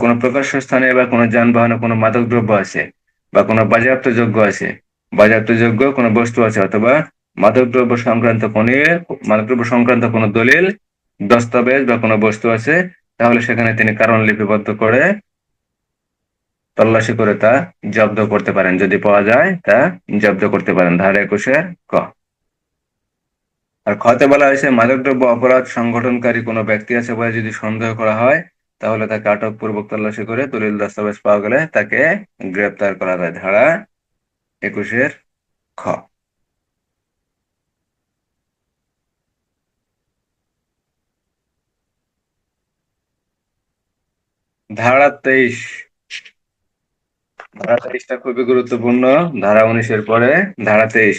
কোনো প্রকাশ্য স্থানে বা কোনো যানবাহনে কোনো মাদকদ্রব্য আছে বা কোনো বাজেয়াপ্তযোগ্য কোনো বস্তু আছে, অথবা মাদকদ্রব্য সংক্রান্ত কোনো দলিল দস্তাবেজ বা কোনো বস্তু আছে, তাহলে সেখানে তিনি কারণ লিপিবদ্ধ করে তল্লাশি করে তা জব্দ করতে পারেন। যদি পাওয়া যায় তা জব্দ করতে পারেন। ধারা 21-এর ক। আর খতে বলা হয়েছে মাদকদ্রব্য অপরাধ সংগঠনকারী কোনো ব্যক্তি আছে বলে যদি সন্দেহ করা হয় তাহলে তাকে আটকপূর্বক তল্লাশি করে দলিল দস্তাবেজ পাওয়া গেলে তাকে গ্রেপ্তার করা যায়। ধারা 21-এর খ। ধারা 23। ধারা 23টা খুবই গুরুত্বপূর্ণ। ধারা 19-এর পরে ধারা 23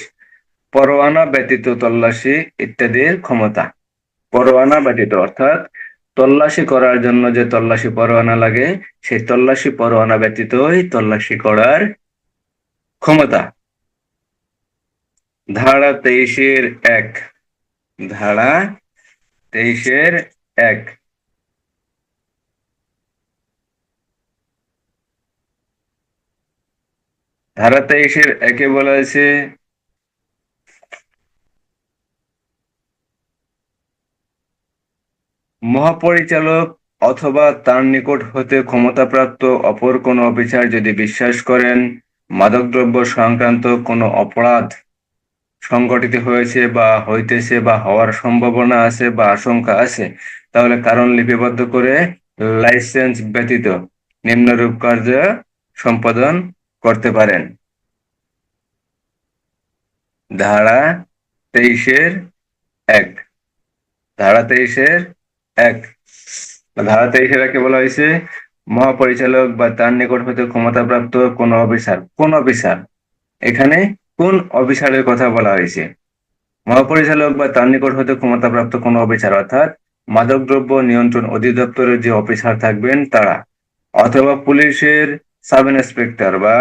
পরোয়ানা ব্যতীত তল্লাশি ইত্যাদির ক্ষমতা। পরোয়ানা ব্যতীত অর্থাৎ তল্লাশি করার জন্য যে তল্লাশি পরোয়ানা লাগে সেই তল্লাশি পরোয়ানা ব্যতীতই তল্লাশি করার ক্ষমতা। ধারা 23-এর 1। ধারা 23-এর 1 ধারা 23-এর 1-এ বলা হয়েছে মহাপরিচালক অথবা তার নিকট হতে ক্ষমতাপ্রাপ্ত অপর কোনো অফিসার যদি বিশ্বাস করেন মাদকদ্রব্য সংক্রান্ত কোনো অপরাধ সংঘটিত হয়েছে বা হইতেছে বা হওয়ার সম্ভাবনা আছে বা আশঙ্কা আছে, তাহলে কারণ লিপিবদ্ধ করে লাইসেন্স ব্যতীত নিম্নরূপ কার্য সম্পাদন করতে পারেন। ধারা 23-এর 1। ধারা 23-এর 1। ধারা 23-এর 1-এ বলা হয়েছে মহাপরিচালক বা তার নিকট হতে ক্ষমতাপ্রাপ্ত কোন অফিসার, এখানে কোন অফিসারের কথা বলা হয়েছে? মহাপরিচালক বা তার নিকট হতে ক্ষমতাপ্রাপ্ত কোনো অফিসার, অর্থাৎ মাদকদ্রব্য নিয়ন্ত্রণ অধিদপ্তরের যে অফিসার থাকবেন তারা, অথবা পুলিশের সাব ইন্সপেক্টর বা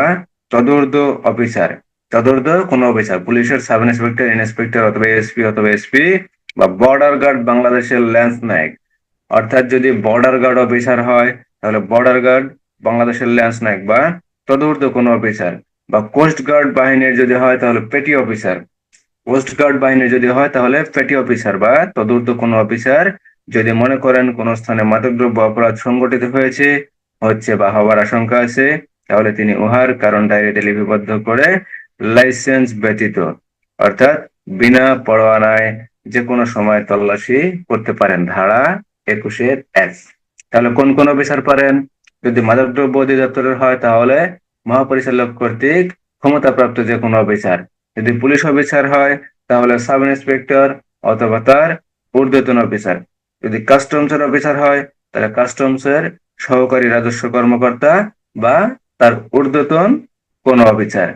তদূর্ধ্ব অফিসার, তদূর্ধ্ব কোনো অফিসার, পুলিশের সাব ইন্সপেক্টর, ইন্সপেক্টর অথবা এসপি অথবা এসপি, বা বর্ডার গার্ড বাংলাদেশের ল্যান্স নায়ক, অর্থাৎ যদি বর্ডার গার্ড অফিসার হয় তাহলে বর্ডার গার্ড বাংলাদেশের ল্যান্স নায়ক বা তদূর্ধ্ব কোনো অফিসার, বা কোস্ট গার্ড বাহিনীর যদি হয় তাহলে পেটি অফিসার, কোস্ট গার্ড বাহিনী যদি হয় তাহলে পেটি অফিসার বা তদূর্ধ্ব কোনো অফিসার যদি মনে করেন কোন স্থানে মাদকদ্রব্য অপরাধ সংঘটিত হয়েছে, হচ্ছে বা হওয়ার আশঙ্কা আছে, তাহলে তিনি উহার কারণ ডায়েরিতে লিপিবদ্ধ করে লাইসেন্স ব্যতীত, অর্থাৎ বিনা পরোয়ানায় যে কোনো সময় তল্লাশি করতে পারেন, ধারা 21-1। তাহলে কোন কোন অফিসার পারেন? যদি মাদকদ্রব্য অধিদপ্তরের হয় তাহলে মহাপরিচালক কর্তৃক ক্ষমতাপ্রাপ্ত যে কোনো অফিসার, যদি পুলিশ অফিসার হয় তাহলে সাব ইন্সপেক্টর অথবা তার ঊর্ধ্বতন অফিসার, যদি কাস্টমসের অফিসার হয় তাহলে কাস্টমসের সহকারী রাজস্ব কর্মকর্তা বা তার ঊর্ধ্বতন কোন অফিসার,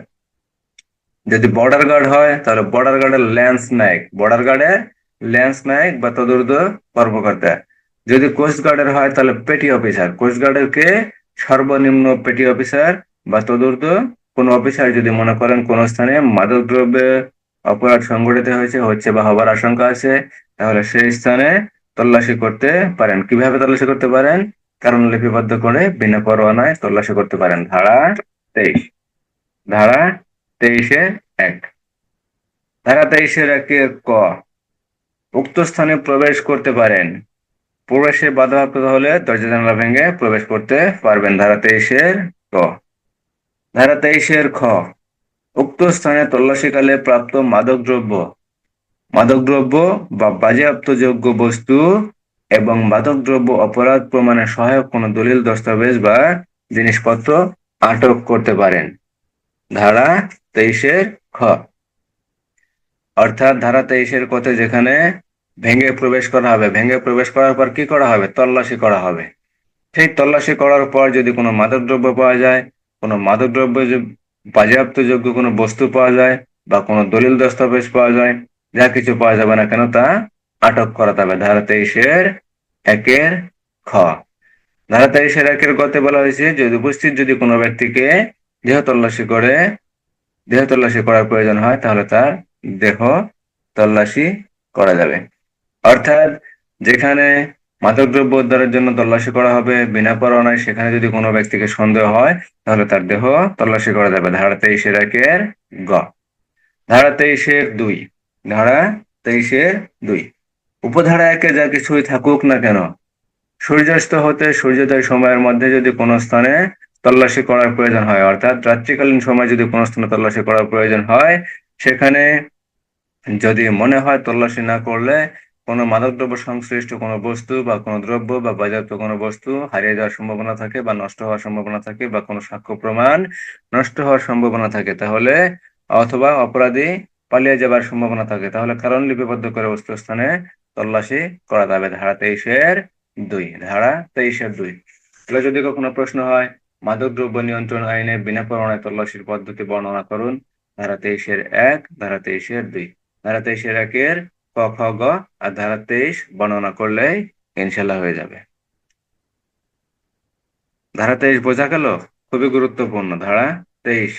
যদি বর্ডার গার্ড হয় তাহলে বর্ডার গার্ডের ল্যান্স নায়ক, বর্ডার গার্ডের ল্যান্স নায়ক বা তদূর্ধ্ব কর্মকর্তা, যদি কোস্ট গার্ডের হয় তাহলে পেটি অফিসার, কোস্ট গার্ডের কে সর্বনিম্ন পেটি অফিসার বা তদূর্ধ্ব কোন অফিসার যদি মনে করেন কোন স্থানে মাদক দ্রব্যের অপরাধ সংঘটিত হয়েছে, হচ্ছে বা হবার আশঙ্কা আছে, তাহলে সেই স্থানে তল্লাশি করতে পারেন। কিভাবে তল্লাশি করতে পারেন? কারণ লিপিবদ্ধ করে বিনা পরোয়ানায় তল্লাশি করতে পারেন, ধারা 23। ধারা 23-1। ধারা 23-1 ক, উক্ত স্থানে প্রবেশ করতে পারেন, প্রবেশে বাধাপ্রাপ্ত হলে দরজা জানালা ভেঙে প্রবেশ করতে পারবেন, ধারা 23-ক। ধারা 23-খ, উক্ত স্থানে তল্লাশিকালে প্রাপ্ত মাদকদ্রব্য, মাদকদ্রব্য বা বাজেয়াপ্তযোগ্য বস্তু এবং মাদকদ্রব্য অপরাধ প্রমাণে সহায়ক কোনো দলিল, দস্তাবেজ বা জিনিসপত্র আটক করতে পারেন, ধারা 23-খ। অর্থাৎ ধারা 23-এর কথা, যেখানে ভেঙে প্রবেশ করা হবে, ভেঙে প্রবেশ করার পর কি করা হবে? তল্লাশি করা হবে। সেই তল্লাশি করার পর যদি কোনো মাদকদ্রব্য পাওয়া যায়, কোনো মাদকদ্রব্য বাজেয়াপ্তযোগ্য কোনো বস্তু পাওয়া যায় বা কোনো দলিল দস্তাবেজ পাওয়া যায়, যা কিছু পাওয়া যাবে না কেন তা আটক করা যাবে, ধারা 23-1-খ। ধারা 23-1 গতে বলা হয়েছে, যদি উপস্থিত যদি কোনো ব্যক্তিকে দেহ তল্লাশি করে, দেহ তল্লাশি করার প্রয়োজন হয় তাহলে তার দেহ তল্লাশি করা যাবে। অর্থাৎ যেখানে মাদকদ্রব্য উদ্ধারের জন্য তল্লাশি করা হবে বিনা পরোয়ানায়, সেখানে যদি কোনো ব্যক্তিকে সন্দেহ হয় তাহলে তার দেহ তল্লাশি করা যাবে, ধারা 23-1-গ। ধারা 23-2। ধারা 23-2, উপধারা 1-এ যা কিছুই থাকুক না কেন, সূর্যাস্ত হতে সূর্যোদয় সময়ের মধ্যে যদি কোনো স্থানে তল্লাশি করার প্রয়োজন হয়, অর্থাৎ রাত্রিকালীন সময় যদি কোনো স্থানে তল্লাশি করার প্রয়োজন হয়, সেখানে যদি মনে হয় তল্লাশি না করলে কোনো মাদকদ্রব্য সংশ্লিষ্ট কোনো বস্তু বা কোনো দ্রব্য বা বাজেয়াপ্ত কোনো বস্তু হারিয়ে যাওয়ার সম্ভাবনা থাকে বা নষ্ট হওয়ার সম্ভাবনা থাকে বা কোনো সাক্ষ্য প্রমাণ নষ্ট হওয়ার সম্ভাবনা থাকে, তাহলে অথবা অপরাধী পালিয়ে যাবার সম্ভাবনা থাকে, তাহলে কারণ লিপিবদ্ধ করে বস্তু স্থানে তল্লাশি করা যাবে, ধারা 23-2। ধারা 23-2। তাহলে যদি কখনো প্রশ্ন হয় মাদকদ্রব্য নিয়ন্ত্রণ আইনে বিনা পরোয়ানায় তল্লাশির পদ্ধতি বর্ণনা করুন, ধারা 23-1, ধারা 23-2। ধারা 23-1 ক, খ, গ আর ধারা 23 বর্ণনা করলেই ইনশাল্লাহ হয়ে যাবে। ধারা 23 বোঝা গেল? খুবই গুরুত্বপূর্ণ ধারা 23।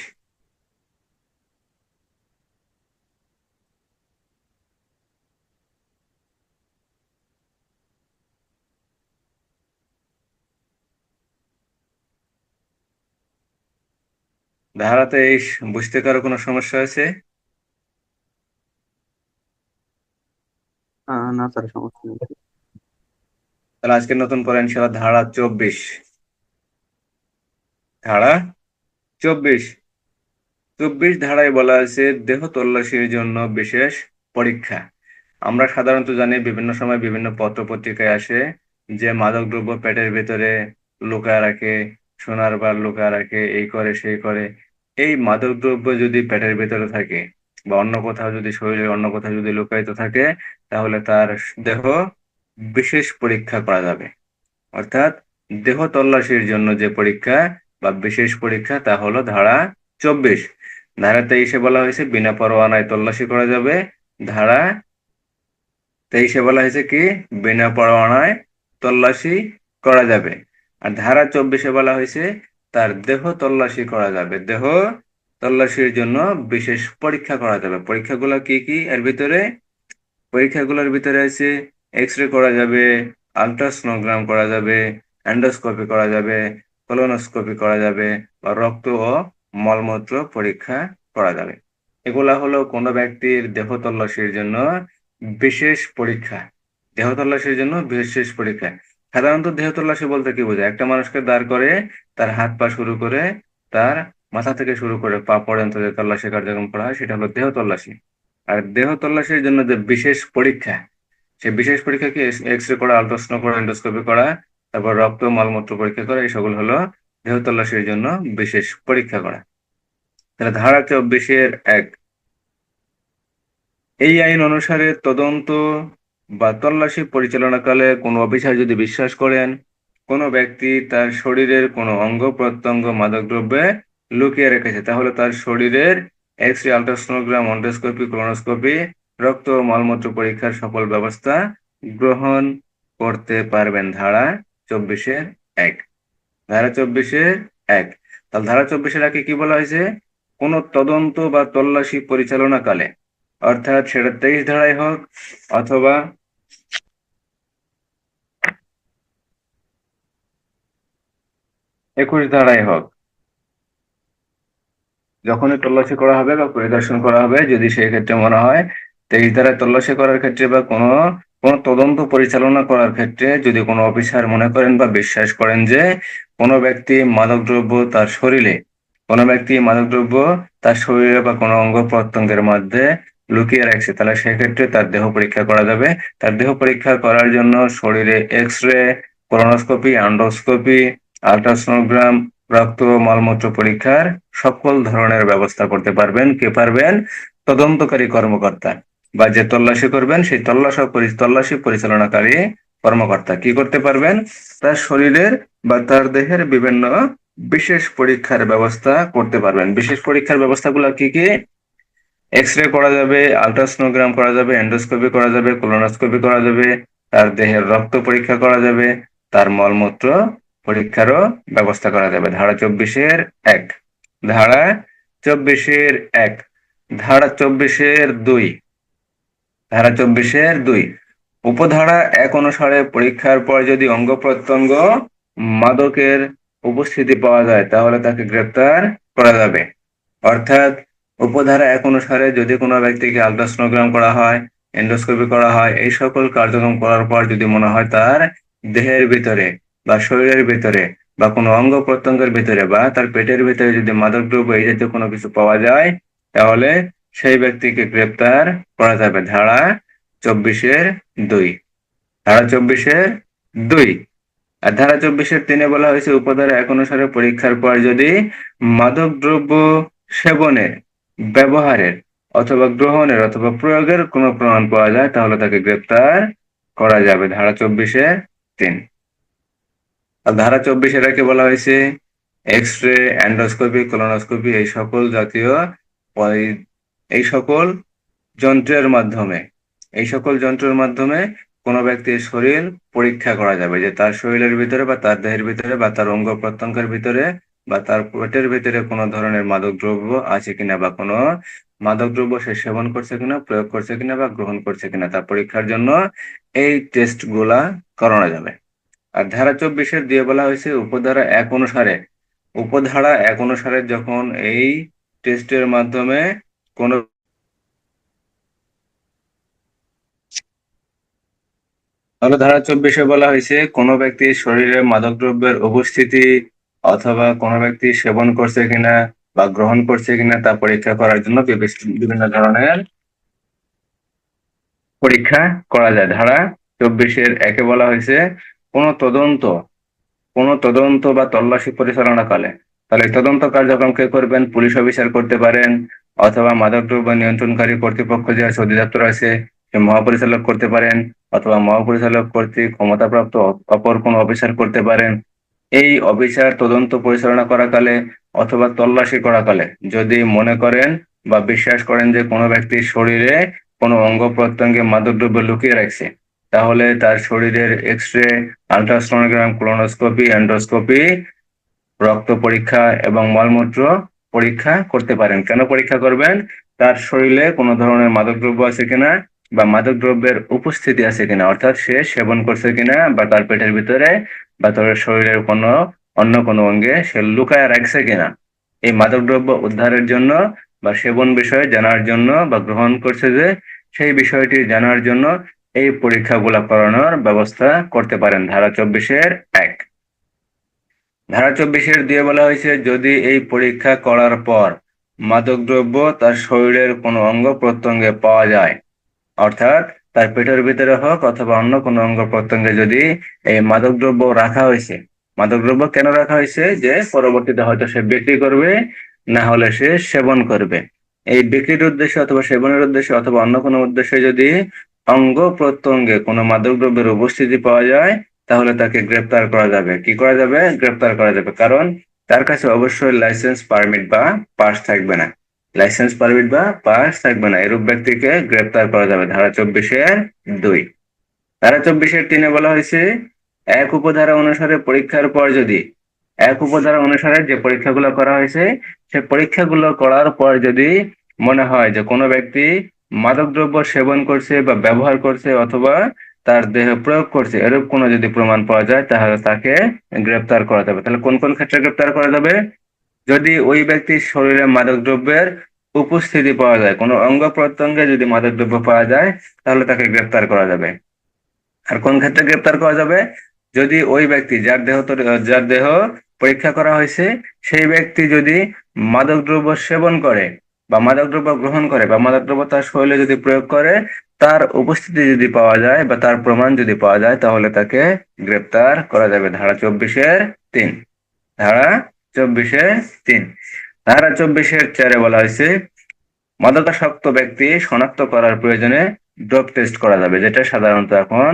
ধারা 23 বুঝতে কারো কোনো সমস্যা আছে? না স্যার, সমস্যা নেই। তাহলে আজকে নতুন করে ইনশাল্লাহ ধারা 24। ধারা 24। 24 ধারায় বলা আছে দেহ তল্লাশির জন্য বিশেষ পরীক্ষা। আমরা সাধারণত জানি বিভিন্ন সময় বিভিন্ন পত্র পত্রিকায় আসে যে মাদকদ্রব্য পেটের ভেতরে লুকায় রাখে, সোনার বার লুকায় রাখে, এই করে সেই করে। এই মাদকদ্রব্য যদি পেটের ভেতরে থাকে বা অন্য কোথাও যদি শরীরের অন্য কোথাও যদি লুকায়িত থাকে, তাহলে তার দেহ বিশেষ পরীক্ষা করা যাবে। অর্থাৎ দেহ তল্লাশির জন্য যে পরীক্ষা বা বিশেষ পরীক্ষা তা হলো ধারা 24। ধারা 23-এ বলা হয়েছে বিনা পরোয়ানায় তল্লাশি করা যাবে ধারা 23-এ বলা হয়েছে কি, বিনা পরোয়ানায় তল্লাশি করা যাবে। আর ধারা 24-এ বলা হয়েছে তার দেহ তল্লাশি করা যাবে, দেহ তল্লাশির জন্য বিশেষ পরীক্ষা করা যাবে। পরীক্ষাগুলো কি কি এর ভিতরে? পরীক্ষাগুলোর ভিতরে আছে এক্স রে করা যাবে, আলট্রাসোনোগ্রাম করা যাবে, এন্ডোস্কোপি করা যাবে, কোলোনোস্কোপি করা যাবে, বা রক্ত ও মলমূত্র পরীক্ষা করা যাবে। এগুলা হলো কোনো ব্যক্তির দেহ তল্লাশির জন্য বিশেষ পরীক্ষা। দেহ তল্লাশির জন্য বিশেষ পরীক্ষা। সাধারণত দেহ তল্লাশি বলতে কি বোঝায়? একটা মানুষকে দাঁড় করে তার হাত পা শুরু করে তার মাথা থেকে শুরু করে পা পর্যন্ত যে তল্লাশি কার্যক্রম করা হয় সেটা হলো দেহ তল্লাশি। আর দেহ তল্লাশির জন্য যে বিশেষ পরীক্ষা, সে বিশেষ পরীক্ষা কি এক্স রে করা, আলট্রাসাউন্ড করা, এন্ডোস্কোপি করা, তারপর রক্ত মলমূত্র পরীক্ষা করা, এই সকল হলো দেহ তল্লাশির জন্য বিশেষ পরীক্ষা করা। তাহলে ধারা 24-এর 1, এই আইন অনুসারে তদন্ত বা তল্লাশি পরিচালনাকালে কোনো অফিসার যদি বিশ্বাস করেন কোনো ব্যক্তি তার শরীরের কোনো অঙ্গ প্রত্যঙ্গ মাদকদ্রব্যে লুকিয়ে রেখেছে, তাহলে তার শরীরের এক্স রে, আলট্রাসোনোগ্রাম, অন্ডোস্কোপি, কোলোনোস্কোপি, রক্ত ও মলমূত্র পরীক্ষার সকল ব্যবস্থা গ্রহণ করতে পারবেন। ধারা 24-এর 1। ধারা 24-এর 1, তাহলে ধারা 24-এর 1-এ কি বলা হয়েছে? কোনো তদন্ত বা তল্লাশি পরিচালনাকালে, অর্থাৎ সেটা 23 ধারায় হোক অথবা 21 ধারায় হোক, যখনই তল্লাশি করা হবে বা পরিদর্শন করা হবে, যদি সেই ক্ষেত্রে মনে হয় 23 ধারায় তল্লাশি করার ক্ষেত্রে বা কোনো কোনো তদন্ত পরিচালনা করার ক্ষেত্রে যদি কোনো অফিসার মনে করেন বা বিশ্বাস করেন যে কোনো ব্যক্তি মাদকদ্রব্য তার শরীরে, কোনো ব্যক্তি মাদকদ্রব্য তার শরীরে বা কোনো অঙ্গ প্রত্যঙ্গের মধ্যে লুকিয়ে রাখছে, তাহলে সেক্ষেত্রে তার দেহ পরীক্ষা করা যাবে। তার দেহ পরীক্ষা করার জন্য শরীরে X ray, colonoscopy, endoscopy, ultrasonogram, রক্ত ও মলমূত্র পরীক্ষার সকল ধরনের ব্যবস্থা করতে পারবেন। কে পারবেন? তদন্তকারী কর্মকর্তা, বা যে তল্লাশি করবেন সেই তল্লাশি পরিচালনাকারী কর্মকর্তা কি করতে পারবেন? তার শরীরের বা তার দেহের বিভিন্ন বিশেষ পরীক্ষার ব্যবস্থা করতে পারবেন। বিশেষ পরীক্ষার ব্যবস্থাগুলো কি কি? এক্স রে করা যাবে, আলট্রাসোনোগ্রাম করা যাবে, এন্ডোস্কোপি করা যাবে, কোলোনোস্কোপি করা যাবে, তার দেহের রক্ত পরীক্ষা করা যাবে, তার মলমূত্র পরীক্ষারও ব্যবস্থা করা যাবে। ধারা 24-এর 1। ধারা 24-এর 1। ধারা 24-এর 2। ধারা 24-এর 2, উপধারা 1 অনুসারে পরীক্ষার পর যদি অঙ্গ প্রত্যঙ্গ মাদকের উপস্থিতি পাওয়া যায় তাহলে তাকে গ্রেপ্তার করা যাবে। অর্থাৎ উপধারা 1 অনুসারে যদি কোনো ব্যক্তিকে আলট্রাসোনোগ্রাম করা হয়, এন্ডোস্কোপি করা হয়, এই সকল কার্যক্রম করার পর যদি মনে হয় তার দেহের ভিতরে বা শরীরের ভিতরে বা কোনো অঙ্গ প্রত্যঙ্গের ভিতরে বা তার পেটের ভিতরে যদি মাদকদ্রব্য এই জাতীয় কোনো কিছু পাওয়া যায় তাহলে সেই ব্যক্তিকে গ্রেপ্তার করা যাবে। ধারা 24-এর 2। ধারা 24-এর 2। আর ধারা 24-এর 3-এ বলা হয়েছে উপধারা 1 অনুসারে পরীক্ষার পর যদি মাদকদ্রব্য সেবনের, ব্যবহারের অথবা গ্রহণের অথবা প্রয়োগের কোনো প্রমাণ পাওয়া যায় তাহলে তাকে গ্রেপ্তার করা যাবে। ধারা 24-এর 3। আর ধারা 24-এর 1-এ বলা হয়েছে এক্স রে, অ্যান্ডোস্কোপি, কোলোনোস্কোপি এই সকল যন্ত্রের মাধ্যমে এই সকল যন্ত্রের মাধ্যমে কোনো ব্যক্তির শরীর পরীক্ষা করা যাবে, যে তার শরীরের ভিতরে বা তার দেহের ভিতরে বা তার অঙ্গ প্রত্যঙ্গের ভিতরে বা তার পেটের ভিতরে কোনো ধরনের মাদকদ্রব্য আছে কিনা বা কোনো মাদকদ্রব্য সে সেবন করছে কিনা, প্রয়োগ করছে কিনা বা গ্রহণ করছে কিনা তা পরীক্ষার জন্য এই টেস্ট গুলা করানো যাবে। আর ধারা 24-এর 2 বলা হয়েছে উপধারা 1 অনুসারে যখন এই টেস্টের মাধ্যমে কোনো, তাহলে ধারা 24-এ বলা হয়েছে কোনো ব্যক্তির শরীরে মাদকদ্রব্যের উপস্থিতি অথবা কোনো ব্যক্তি সেবন করছে কিনা বা গ্রহণ করছে কিনা তা পরীক্ষা করার জন্য বিভিন্ন ধরনের পরীক্ষা করা যায়। ধারা 24-এর 1-এ বলা হয়েছে কোনো তদন্ত কোনো তদন্ত বা তল্লাশি পরিচালনাকালে, তাহলে এই তদন্ত কার্যক্রম কে করবেন? পুলিশ অফিসার করতে পারেন, অথবা মাদকদ্রব্য নিয়ন্ত্রণকারী কর্তৃপক্ষ যে আছে অধিদপ্তর আছে সে মহাপরিচালক করতে পারেন, অথবা মহাপরিচালক কর্তৃক ক্ষমতাপ্রাপ্ত অপর কোনো অফিসার করতে পারেন। এই অফিসার তদন্ত পরিচালনা করাকালে অথবা তল্লাশি করাকালে যদি মনে করেন বা বিশ্বাস করেন যে কোনো ব্যক্তির শরীরে কোনো অঙ্গ প্রত্যঙ্গে মাদকদ্রব্য লুকিয়ে রাখছে, তাহলে তার শরীরের X ray, ultrasonogram, colonoscopy, endoscopy, রক্ত পরীক্ষা এবং মলমূত্র পরীক্ষা করতে পারেন। কেন পরীক্ষা করবেন? তার শরীরে কোনো ধরনের মাদকদ্রব্য আছে কিনা বা মাদকদ্রব্যের উপস্থিতি আছে কিনা, অর্থাৎ সে সেবন করছে কিনা বা তার পেটের ভিতরে বা তার শরীরের কোনো অন্য কোনো অঙ্গে সে লুকায় রাখছে কিনা। এই মাদকদ্রব্য উদ্ধারের জন্য বা সেবন বিষয়ে জানার জন্য বা গ্রহণ করছে যে সেই বিষয়টি জানার জন্য এই পরীক্ষাগুলো করানোর ব্যবস্থা করতে পারেন। ধারা 24-1। ধারা 24-2 বলা হয়েছে, যদি এই পরীক্ষা করার পর মাদকদ্রব্য তার শরীরের কোনো অঙ্গ প্রত্যঙ্গে পাওয়া যায়, অর্থাৎ তার পেটের ভিতরে হোক অথবা অন্য কোনো অঙ্গ প্রত্যঙ্গে যদি এই মাদকদ্রব্য রাখা হয়েছে। মাদকদ্রব্য কেন রাখা হয়েছে? যে পরবর্তীতে হয়তো সে বিক্রি করবে, না হলে সে সেবন করবে। এই বিক্রির উদ্দেশ্যে অথবা সেবনের উদ্দেশ্যে অথবা অন্য কোনো উদ্দেশ্যে যদি অঙ্গ প্রত্যঙ্গে কোনো মাদকদ্রব্যের উপস্থিতি পাওয়া যায়, তাহলে তাকে গ্রেপ্তার করা যাবে। কি করা যাবে? গ্রেপ্তার করা যাবে। কারণ তার কাছে অবশ্যই লাইসেন্স, পারমিট বা পাস থাকবে না। লাইসেন্স, পারমিট বা পাস থাকবে না, এরূপ ব্যক্তিকে গ্রেপ্তার করা যাবে। ধারা 24-2। ধারা 24-3 বলা হয়েছে, এক উপধারা অনুসারে পরীক্ষার পর যদি এক উপধারা অনুসারে যে পরীক্ষাগুলো করা হয়েছে, সে পরীক্ষাগুলো করার পর যদি মনে হয় যে কোনো ব্যক্তি মাদকদ্রব্য সেবন করছে বা ব্যবহার করছে অথবা তার দেহে প্রয়োগ করছে, এরূপ কোনো যদি প্রমাণ পাওয়া যায়, তাহলে তাকে গ্রেপ্তার করা যাবে। তাহলে কোন কোন ক্ষেত্রে গ্রেপ্তার করা যাবে? যদি ওই ব্যক্তির শরীরে মাদকদ্রব্যের উপস্থিতি পাওয়া যায়, কোনো অঙ্গ প্রত্যঙ্গে যদি মাদকদ্রব্য পাওয়া যায়, তাহলে তাকে গ্রেপ্তার করা যাবে। আর কোন ক্ষেত্রে গ্রেপ্তার করা যাবে? যদি ওই ব্যক্তি যার দেহ পরীক্ষা করা হয়েছে, সেই ব্যক্তি যদি মাদকদ্রব্য সেবন করে বা মাদকদ্রব্য গ্রহণ করে বা মাদকদ্রব্য তার শরীরে যদি প্রয়োগ করে, তার উপস্থিতি যদি পাওয়া যায় বা তার প্রমাণ যদি পাওয়া যায়, তাহলে তাকে গ্রেপ্তার করা যাবে। ধারা 24-3। ধারা 24-3। ধারা 24-4 বলা হয়েছে, মাদকাসক্ত ব্যক্তি শনাক্ত করার প্রয়োজনে ডোপ টেস্ট করা যাবে, যেটা সাধারণত এখন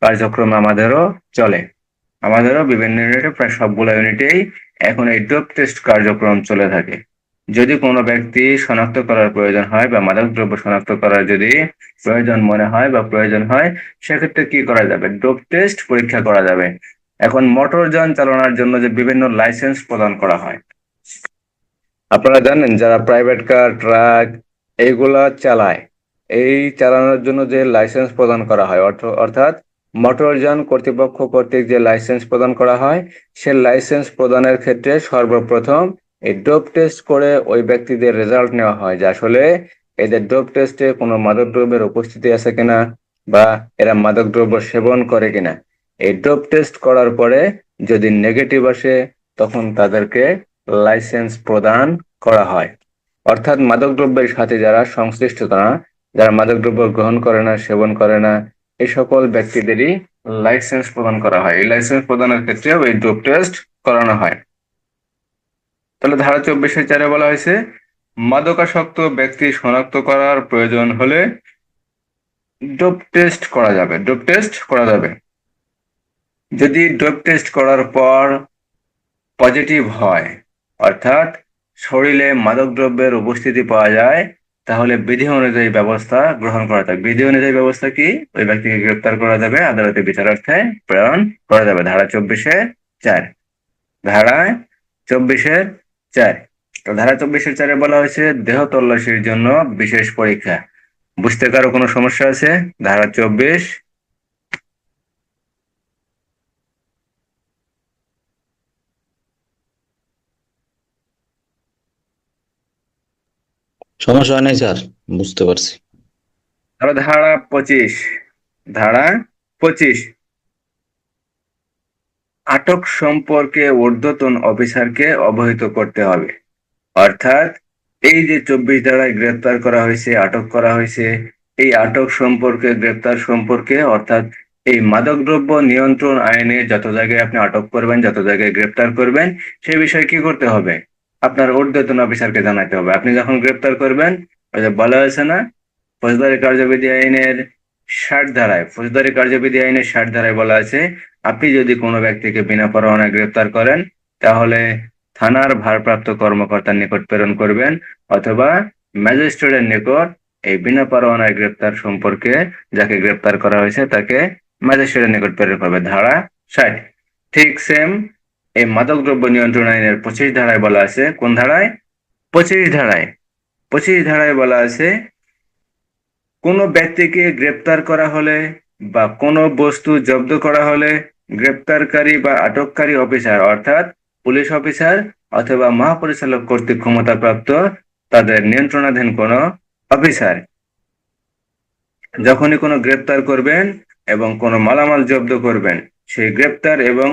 কার্যক্রমে আমাদেরও চলে। আমাদেরও বিভিন্ন ইউনিটে, প্রায় সবগুলো ইউনিটেই এখন এই ডোপ টেস্ট কার্যক্রম চলে থাকে। যদি কোনো ব্যক্তি শনাক্ত করার প্রয়োজন হয় বা মাদকদ্রব্য শনাক্ত করার যদি প্রয়োজন মনে হয় বা প্রয়োজন হয়, সেক্ষেত্রে কি করা যাবে? ডোপ টেস্ট পরীক্ষা করা যাবে। এখন মোটরযান চালানোর জন্য যে বিভিন্ন লাইসেন্স প্রদান করা হয়, আপনারা জানেন যারা প্রাইভেট কার, ট্রাক এইগুলা চালায়, এই চালানোর জন্য যে লাইসেন্স প্রদান করা হয়, অর্থাৎ মোটরযান কর্তৃপক্ষ কর্তৃক যে লাইসেন্স প্রদান করা হয়, সে লাইসেন্স প্রদানের ক্ষেত্রে সর্বপ্রথম এই ডোপ টেস্ট করে ওই ব্যক্তিদের রেজাল্ট নেওয়া হয় যে আসলে এদের ডোপ টেস্টে কোনো মাদকদ্রব্যের উপস্থিতি আছে কিনা বা এরা মাদকদ্রব্য সেবন করে কিনা। এই ডোপ টেস্ট করার পরে যদি নেগেটিভ আসে, তখন তাদেরকে লাইসেন্স প্রদান করা হয়। অর্থাৎ মাদকদ্রব্যের সাথে যারা সংশ্লিষ্ট না, যারা মাদকদ্রব্য গ্রহণ করে না, সেবন করে না, এই সকল ব্যক্তিদেরই লাইসেন্স প্রদান করা হয়। এই লাইসেন্স প্রদানের ক্ষেত্রে ওই ডোপ টেস্ট করানো হয়। তাহলে ধারা 24-4 বলা হয়েছে, মাদকাসক্ত ব্যক্তি শনাক্ত করার প্রয়োজন হলে ডোপ টেস্ট করা যাবে। ডোপ টেস্ট করা যাবে। যদি ডোপ টেস্ট করার পর পজিটিভ হয়, অর্থাৎ শরীরে মাদকদ্রব্যের উপস্থিতি পাওয়া যায়, তাহলে বিধি অনুযায়ী ব্যবস্থা গ্রহণ করা যাবে। বিধি অনুযায়ী ব্যবস্থা কি? ওই ব্যক্তিকে গ্রেপ্তার করা যাবে, আদালতে বিচারার্থে প্রেরণ করা যাবে। ধারা 24-4। ধারা 24-4। তো ধারা 24-4 বলা হয়েছে, দেহ তল্লাশির জন্য বিশেষ পরীক্ষা। বুঝতে কারো কোনো সমস্যা আছে? ধারা 24। সমস্যা হয় নাই স্যার, বুঝতে পারছি। তাহলে ধারা 25। ধারা 25, আটক সম্পর্কে ঊর্ধ্বতন অফিসারকে অবহিত করতে হবে। অর্থাৎ এই যে 24 ধারায় গ্রেপ্তার করা হয়েছে, আটক করা হয়েছে, এই আটক সম্পর্কে, গ্রেপ্তার সম্পর্কে, অর্থাৎ এই মাদকদ্রব্য নিয়ন্ত্রণ আইনে যত জায়গায় আপনি আটক করবেন, যত জায়গায় গ্রেপ্তার করবেন, সে বিষয়ে কি করতে হবে? আপনার ঊর্ধ্বতন অফিসারকে জানাতে হবে। আপনি যখন গ্রেপ্তার করবেন, ওই যে বলা হয়েছে না, ফৌজদারি কার্যবিধি আইনের 60 ধারায়, ফৌজদারি কার্যবিধি আইনের 60 ধারায় বলা আছে, আপনি যদি কোনো ব্যক্তিকে বিনা পরোয়ানায় গ্রেপ্তার করেন, তাহলে থানার ভারপ্রাপ্ত কর্মকর্তার নিকট প্রেরণ করবেন অথবা ম্যাজিস্ট্রেটের নিকট এই বিনা পরোয়ানায় গ্রেপ্তার সম্পর্কে যাকে গ্রেপ্তার করা হয়েছে তাকে ম্যাজিস্ট্রেটের নিকট প্রেরণ করবে, ধারা 60। ঠিক সেম এই মাদকদ্রব্য নিয়ন্ত্রণ আইনের 25 ধারায় বলা আছে, কোন ধারায়? 25 ধারায়। 25 ধারায় বলা আছে, কোনো ব্যক্তিকে গ্রেপ্তার করা হলে বা কোনো বস্তু জব্দ করা হলে গ্রেপ্তারকারী বা আটককারী অফিসার অর্থাৎ পুলিশ অফিসার অথবা মহাপরিচালক কর্তৃক ক্ষমতাপ্রাপ্ত তাদের নিয়ন্ত্রণাধীন কোনো অফিসার যখনই কোনো গ্রেপ্তার করবেন এবং কোনো মালামাল জব্দ করবেন, সেই গ্রেপ্তার এবং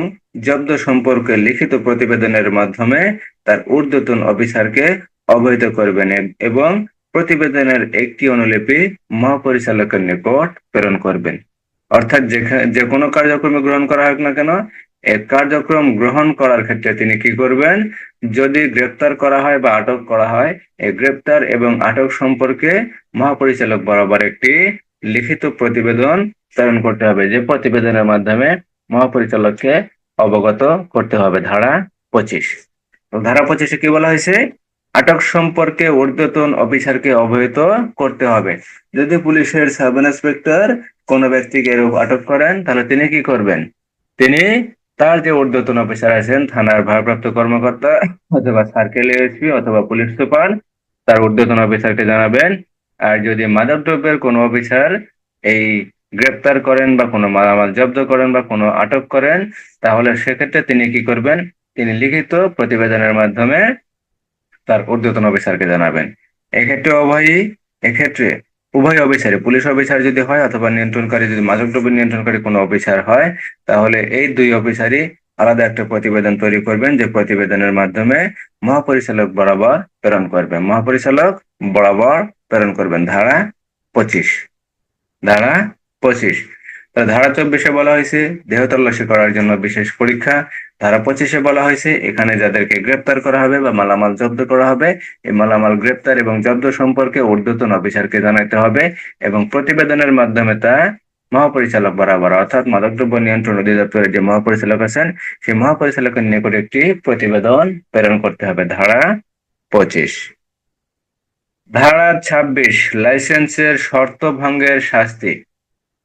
জব্দ সম্পর্কে লিখিত প্রতিবেদনের মাধ্যমে তার ঊর্ধ্বতন অফিসারকে অবহিত করবেন এবং প্রতিবেদনের একটি অনুলিপি মহাপরিচালকের নিকট প্রেরণ করবেন। অর্থাৎ যে কোনো কার্যক্রমে গ্রহণ করা হোক না কেন, এই কার্যক্রম গ্রহণ করার ক্ষেত্রে তিনি কি করবেন? যদি গ্রেপ্তার করা হয় বা আটক করা হয়, এই গ্রেপ্তার এবং আটক সম্পর্কে মহাপরিচালক বরাবর একটি লিখিত প্রতিবেদন প্রেরণ করতে হবে, যে প্রতিবেদনের মাধ্যমে মহাপরিচালককে অবগত করতে হবে। ধারা 25। তো ধারা 25-এ কি বলা হয়েছে? আটক সম্পর্কে ঊর্ধ্বতন অফিসারকে অবহিত করতে হবে। যদি পুলিশের সাব ইন্সপেক্টর কোনো ব্যক্তিকে এরূপ আটক করেন, তাহলে তিনি কি করবেন? তিনি তার যে ঊর্ধ্বতন অফিসার আছেন, থানার ভারপ্রাপ্ত কর্মকর্তা অথবা সার্কেল এসপি অথবা পুলিশ সুপার, তার ঊর্ধ্বতন অফিসারকে জানাবেন। আর যদি মাদকদ্রব্যের কোনো অফিসার এই গ্রেপ্তার করেন বা কোনো মালামাল জব্দ করেন বা কোনো আটক করেন, তাহলে সেক্ষেত্রে তিনি কি করবেন? তিনি লিখিত প্রতিবেদনের মাধ্যমে তার ঊর্ধ্বতন অফিসারকে জানাবেন। এক্ষেত্রে উভয় অফিসারে, পুলিশ অফিসার যদি হয় অথবা নিয়ন্ত্রণকারী যদি মাদকদ্রব্য নিয়ন্ত্রণকারী কোনো অফিসার হয়, তাহলে এই দুই অফিসারই আলাদা একটা প্রতিবেদন তৈরি করবেন, যে প্রতিবেদনের মাধ্যমে মহাপরিচালক বরাবর প্রেরণ করবেন। মহাপরিচালক বরাবর প্রেরণ করবেন। ধারা 25। ধারা 25। ধারা 24-এ বলা হয়েছে দেহ তল্লাশি করার জন্য বিশেষ পরীক্ষা। ধারা 25-এ বলা হয়েছে এখানে যাদেরকে গ্রেপ্তার করা হবে বা মালামাল জব্দ করা হবে, এই মালামাল গ্রেপ্তার এবং জব্দ সম্পর্কে ঊর্ধ্বতন অফিসারকে জানাতে হবে এবং প্রতিবেদনের মাধ্যমে তা মহাপরিচালক বরাবর অর্থাৎ মাদকদ্রব্য নিয়ন্ত্রণ অধিদপ্তরের যে মহাপরিচালক আছেন, সেই মহাপরিচালকের নিকট একটি প্রতিবেদন প্রেরণ করতে হবে। ধারা 25। ধারা 26, লাইসেন্সের শর্ত ভঙ্গের শাস্তি।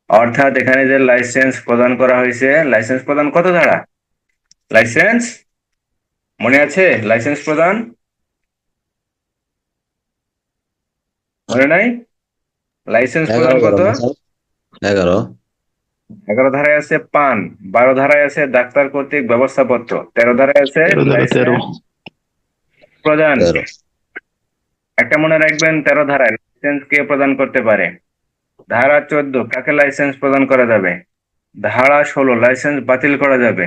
অর্থাৎ এখানে যে লাইসেন্স প্রদান করা হয়েছে, লাইসেন্স প্রদান কত ধারা? লাইসেন্স মনে আছে? লাইসেন্স প্রদান মনে নাই? লাইসেন্স প্রদান 11 কত? ধারা না স্যার? 11। 11 ধারায় আছে পান, 12 ধারায় আছে ডাক্তার কর্তৃক ব্যবস্থাপত্র, 13 ধারায় আছে 13 ধারা 13। লাইসেন্স প্রদান। 13। একটা মনে রাখবেন, 13 ধারায় লাইসেন্স কে প্রদান করতে পারে? ধারা 14 কাকে লাইসেন্স প্রদান করা যাবে? ধারা 16 লাইসেন্স বাতিল করা যাবে।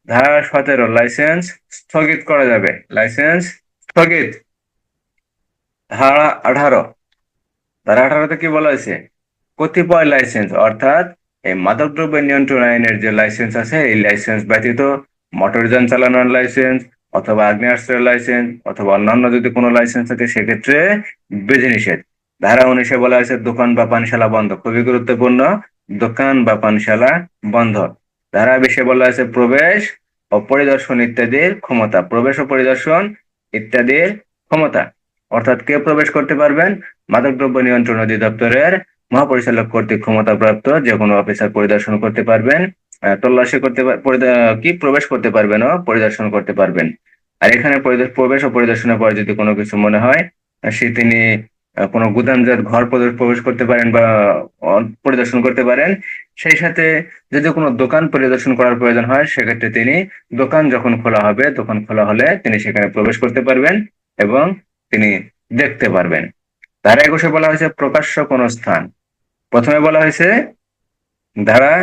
ধারা 17 লাইসেন্স স্থগিত করা যাবে। লাইসেন্স স্থগিত। ধারা 18, ধারা 18-তে কি বলা হয়েছে? কতিপয় লাইসেন্স অর্থাৎ এই মাদকদ্রব্য নিয়ন্ত্রণ আইনের যে লাইসেন্স আছে, এই লাইসেন্স ব্যতীত মোটরযান চালানোর লাইসেন্স অথবা আগ্নেয়াস্ত্রের লাইসেন্স অথবা অন্যান্য যদি কোনো লাইসেন্স থাকে, সেক্ষেত্রে বিধিনিষেধ। ধারা 19-এ বলা হয়েছে দোকান বা পানশালা বন্ধ, খুবই গুরুত্বপূর্ণ, দোকান বা পানশালা বন্ধ। ধারা 20-এ বলা হয়েছে প্রবেশ ও পরিদর্শন ইত্যাদির ক্ষমতা, প্রবেশ ও পরিদর্শন ইত্যাদির ক্ষমতা। অর্থাৎ কে প্রবেশ করতে পারবেন? মাদকদ্রব্য নিয়ন্ত্রণ অধিদপ্তরের মহাপরিচালক কর্তৃক ক্ষমতাপ্রাপ্ত যে কোনো অফিসার পরিদর্শন করতে পারবেন, তল্লাশি করতে কি প্রবেশ করতে পারবেন ও পরিদর্শন করতে পারবেন। আর এখানে প্রবেশ ও পরিদর্শনের পর যদি কোনো কিছু মনে হয়, তিনি কোনো গুদামজাত ঘর প্রবেশ করতে পারেন বা পরিদর্শন করতে পারেন। সেই সাথে যদি কোনো দোকান পরিদর্শন করার প্রয়োজন হয়, সেক্ষেত্রে তিনি দোকান যখন খোলা হবে, দোকান খোলা হলে তিনি সেখানে প্রবেশ করতে পারবেন এবং তিনি দেখতে পারবেন। ধারা 21-এ বলা হয়েছে প্রকাশ্য কোনো স্থান। প্রথমে বলা হয়েছে ধারা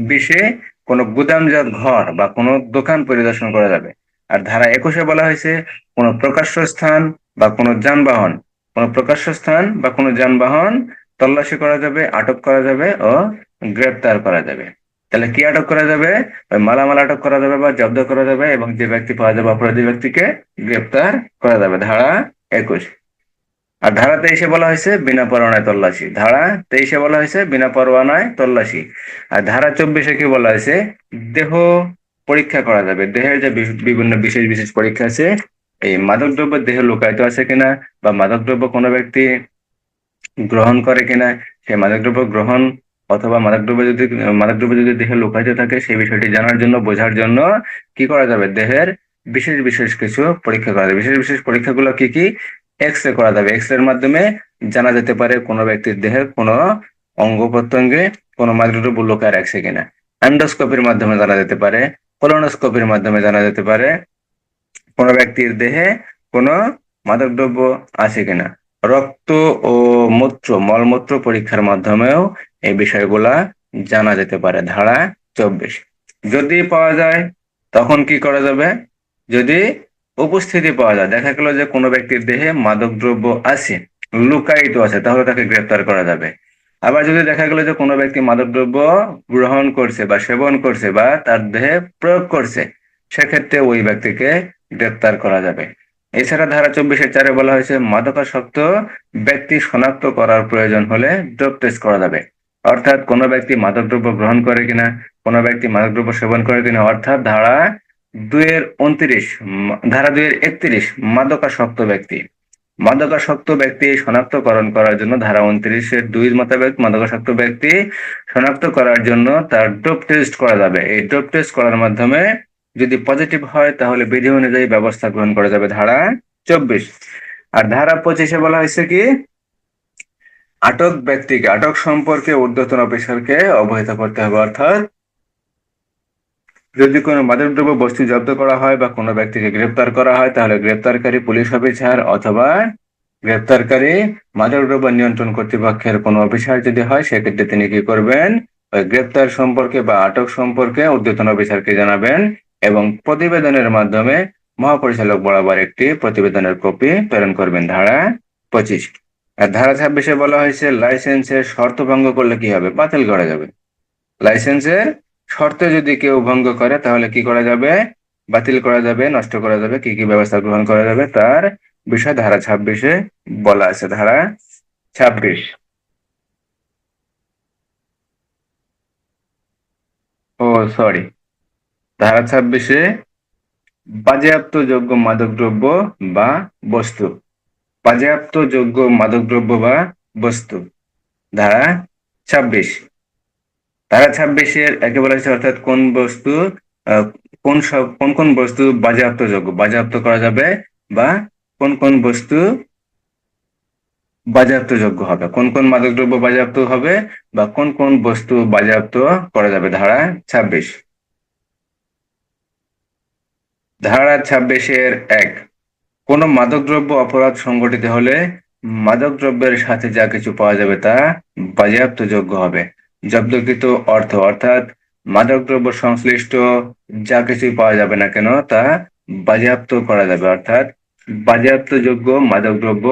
20-এ কোনো গুদামজাত ঘর বা কোনো দোকান পরিদর্শন করা যাবে। আর ধারা 21-এ বলা হয়েছে কোনো প্রকাশ্য স্থান বা কোনো যানবাহন, কোনো প্রকাশ্য স্থান বা কোনো যানবাহন তল্লাশি করা যাবে, আটক করা যাবে ও গ্রেপ্তার করা যাবে। তাহলে কি আটক করা যাবে? ওই মালামাল আটক করা যাবে বা জব্দ করা যাবে এবং যে ব্যক্তি পাওয়া যাবে অপরাধী ব্যক্তিকে গ্রেপ্তার করা যাবে। ধারা 21। আর ধারা 23-এ বলা হয়েছে বিনা পরোয়ানায় তল্লাশি। ধারা 23-এ বলা হয়েছে বিনা পরোয়ানায় তল্লাশি। আর ধারা 24-এ কি বলা হয়েছে? দেহ পরীক্ষা করা যাবে। দেহের যে বিভিন্ন বিশেষ বিশেষ পরীক্ষা আছে, এই মাদকদ্রব্য দেহে লুকায়িত আছে কিনা বা মাদকদ্রব্য কোনো ব্যক্তি গ্রহণ করে কিনা, সেই মাদকদ্রব্য গ্রহণ অথবা মাদকদ্রব্য যদি দেহে লুকাইতে থাকে সেই বিষয়টি জানার জন্য, বোঝার জন্য কি করা যাবে, দেহের বিশেষ বিশেষ কিছু পরীক্ষা করা যাবে। বিশেষ বিশেষ পরীক্ষাগুলো কি কি? এক্স রে করা যাবে। এক্স রের মাধ্যমে জানা যেতে পারে কোনো ব্যক্তির দেহের কোনো অঙ্গ প্রত্যঙ্গে কোনো মাদকদ্রব্য লুকায় রাখছে কিনা। অ্যান্ডোস্কোপির মাধ্যমে জানা যেতে পারে, কোলোনোস্কোপির মাধ্যমে জানা যেতে পারে কোনো ব্যক্তির দেহে কোনো মাদকদ্রব্য আছে কিনা। রক্ত ও মলমূত্র পরীক্ষার মাধ্যমেও এই বিষয়গুলা জানা যেতে পারে। ধারা 24। যদি পাওয়া যায় তখন কি করা যাবে? যদি উপস্থিতি পাওয়া যায়, দেখা গেল যে কোনো ব্যক্তির দেহে মাদকদ্রব্য আছে, লুকায়িত আছে, তাহলে তাকে গ্রেপ্তার করা যাবে। আবার যদি দেখা গেল যে কোনো ব্যক্তি মাদকদ্রব্য গ্রহণ করছে বা সেবন করছে বা তার দেহে প্রয়োগ করছে, সেক্ষেত্রে ওই ব্যক্তিকে গ্রেপ্তার করা যাবে। এছাড়া ধারা 24-4 বলা হয়েছে মাদকাসক্ত ব্যক্তি শনাক্ত করার প্রয়োজন হলে ডোপ টেস্ট করা যাবে। অর্থাৎ কোনো ব্যক্তি মাদকদ্রব্য গ্রহণ করে কিনা, কোনো ব্যক্তি মাদকদ্রব্য সেবন করে কিনা, অর্থাৎ ধারা 2-29, ধারা 2-31 মাদকাসক্ত ব্যক্তি। মাদকাসক্ত ব্যক্তি শনাক্তকরণ করার জন্য ধারা 29-2 মোতাবেক মাদকাসক্ত ব্যক্তি শনাক্ত করার জন্য তার ডোপ টেস্ট করা যাবে। এই ডোপ টেস্ট করার মাধ্যমে যদি পজিটিভ হয় তাহলে বিধি অনুযায়ী ব্যবস্থা গ্রহণ করা যাবে। ধারা 24। আর ধারা 25-এ বলা হয়েছে কি, আটক ব্যক্তিকে, আটক সম্পর্কে ঊর্ধ্বতন অফিসারকে অবহিত করতে হবে। অর্থাৎ যদি কোনো মাদকদ্রব্য বস্তু জব্দ করা হয় বা কোনো ব্যক্তিকে গ্রেপ্তার করা হয়, তাহলে গ্রেপ্তারকারী পুলিশ অফিসার অথবা গ্রেপ্তারকারী মাদকদ্রব্য নিয়ন্ত্রণ কর্তৃপক্ষের কোনো অফিসার যদি হয়, সেক্ষেত্রে তিনি কি করবেন, ওই গ্রেপ্তার সম্পর্কে বা আটক সম্পর্কে ঊর্ধ্বতন অফিসারকে জানাবেন এবং প্রতিবেদনের মাধ্যমে মহাপরিচালক বরাবর একটি প্রতিবেদনের কপি প্রেরণ করবেন। ধারা 25। আর ধারা 26-এ বলা হয়েছে লাইসেন্সের শর্ত ভঙ্গ করলে কি হবে? বাতিল করা যাবে। লাইসেন্সের শর্তে যদি কেউ ভঙ্গ করে তাহলে কি করা যাবে? বাতিল করা যাবে, নষ্ট করা যাবে। কি কি ব্যবস্থা গ্রহণ করা যাবে তার বিষয় ধারা 26-এ বলা আছে। ধারা 26। ও সরি, ধারা 26-এ বাজেয়াপ্তযোগ্য মাদকদ্রব্য বা বস্তু, বাজেয়াপ্তযোগ্য মাদকদ্রব্য বা বস্তু। ধারা 26। ধারা 26-এর একে বলা হয়েছে অর্থাৎ কোন বস্তু, আহ, কোন কোন বস্তু বাজেয়াপ্তযোগ্য, বাজেয়াপ্ত করা যাবে, বা কোন কোন বস্তু বাজেয়াপ্তযোগ্য হবে, কোন কোন মাদকদ্রব্য বাজেয়াপ্ত হবে বা কোন কোন বস্তু বাজেয়াপ্ত করা যাবে। ধারা 26। ধারা 26-1, কোন মাদকদ্রব্য অপরাধ সংঘটিত হলে মাদকদ্রব্যের সাথে যা কিছু পাওয়া যাবে তা বাজেয়াপ্তযোগ্য হবে। জব্দকৃত অর্থ, অর্থাৎ মাদকদ্রব্য সংশ্লিষ্ট যা কিছুই পাওয়া যাবে না কেন তা বাজেয়াপ্ত করা যাবে। অর্থাৎ বাজেয়াপ্তযোগ্য মাদকদ্রব্য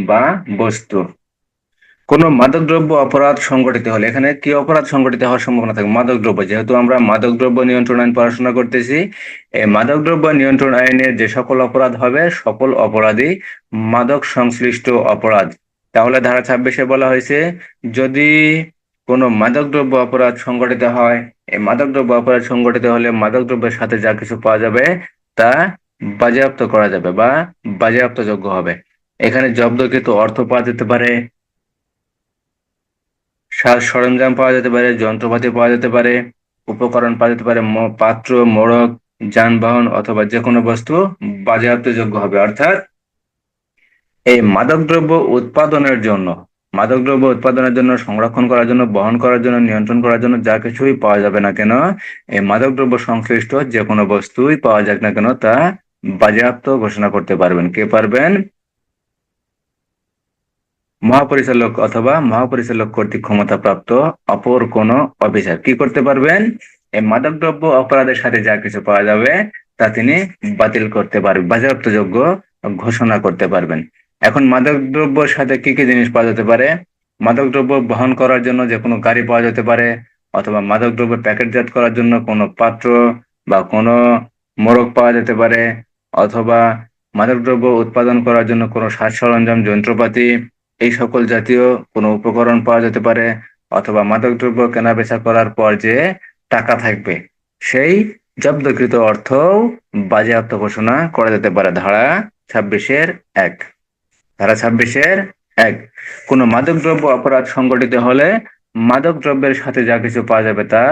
বা বস্তু। কোনো মাদকদ্রব্য অপরাধ সংঘটিত হলে, এখানে কি অপরাধ সংঘটিত হওয়ার সম্ভাবনা থাকে? মাদকদ্রব্য। যেহেতু আমরা মাদকদ্রব্য নিয়ন্ত্রণ আইন পড়াশোনা করতেছি, এই মাদকদ্রব্য নিয়ন্ত্রণ আইনে যে সকল অপরাধ হবে সকল অপরাধই মাদক সংশ্লিষ্ট অপরাধ। তাহলে ধারা 26-এ বলা হয়েছে যদি কোনো মাদকদ্রব্য অপরাধ সংঘটিত হয়, এই মাদকদ্রব্য অপরাধ সংঘটিত হলে মাদকদ্রব্যের সাথে যা কিছু পাওয়া যাবে তা বাজেয়াপ্ত করা যাবে বা বাজেয়াপ্তযোগ্য হবে। এখানে জব্দকৃত অর্থ পাওয়া যেতে পারে, সাজ সরঞ্জাম পাওয়া যেতে পারে, যন্ত্রপাতি পাওয়া যেতে পারে, উপকরণ পাওয়া যেতে পারে, পাত্র, মোড়ক, যানবাহন অথবা যে কোনো বস্তু বাজেয়াপ্তযোগ্য হবে। অর্থাৎ এই মাদকদ্রব্য উৎপাদনের জন্য, সংরক্ষণ করার জন্য, বহন করার জন্য, নিয়ন্ত্রণ করার জন্য যা কিছুই পাওয়া যাবে না কেন, এই মাদকদ্রব্য সংশ্লিষ্ট যে কোনো বস্তুই পাওয়া যাক না কেন তা বাজেয়াপ্ত ঘোষণা করতে পারবেন। কে পারবেন? মহাপরিচালক অথবা মহাপরিচালক কর্তৃক ক্ষমতাপ্রাপ্ত অপর কোন অফিসার কি করতে পারবেন? এই মাদকদ্রব্য অপরাধের সাথে যা কিছু পাওয়া যাবে তা তিনি বাতিল করতে পারবেন, বাজেয়াপ্তযোগ্য ঘোষণা করতে পারবেন। এখন মাদকদ্রব্যের সাথে কি কি জিনিস পাওয়া যেতে পারে? মাদকদ্রব্য বহন করার জন্য যে কোনো গাড়ি পাওয়া যেতে পারে, অথবা মাদকদ্রব্য প্যাকেটজাত করার জন্য কোনো পাত্র বা কোনো মোড়ক পাওয়া যেতে পারে, অথবা মাদকদ্রব্য উৎপাদন করার জন্য কোনো সাজ সরঞ্জাম, যন্ত্রপাতি, এই সকল জাতীয় কোনো উপকরণ পাওয়া যেতে পারে, অথবা মাদকদ্রব্য কেনাবেচা করার পর যে টাকা থাকবে সেই জব্দকৃত অর্থ বাজেয়াপ্ত ঘোষণা করা যেতে পারে। ধারা 26-1। ধারা 26-এর এক, কোনো মাদকদ্রব্য অপরাধ সংগঠিত হলে মাদক দ্রব্যের সাথে যা কিছু পাওয়া যাবে তা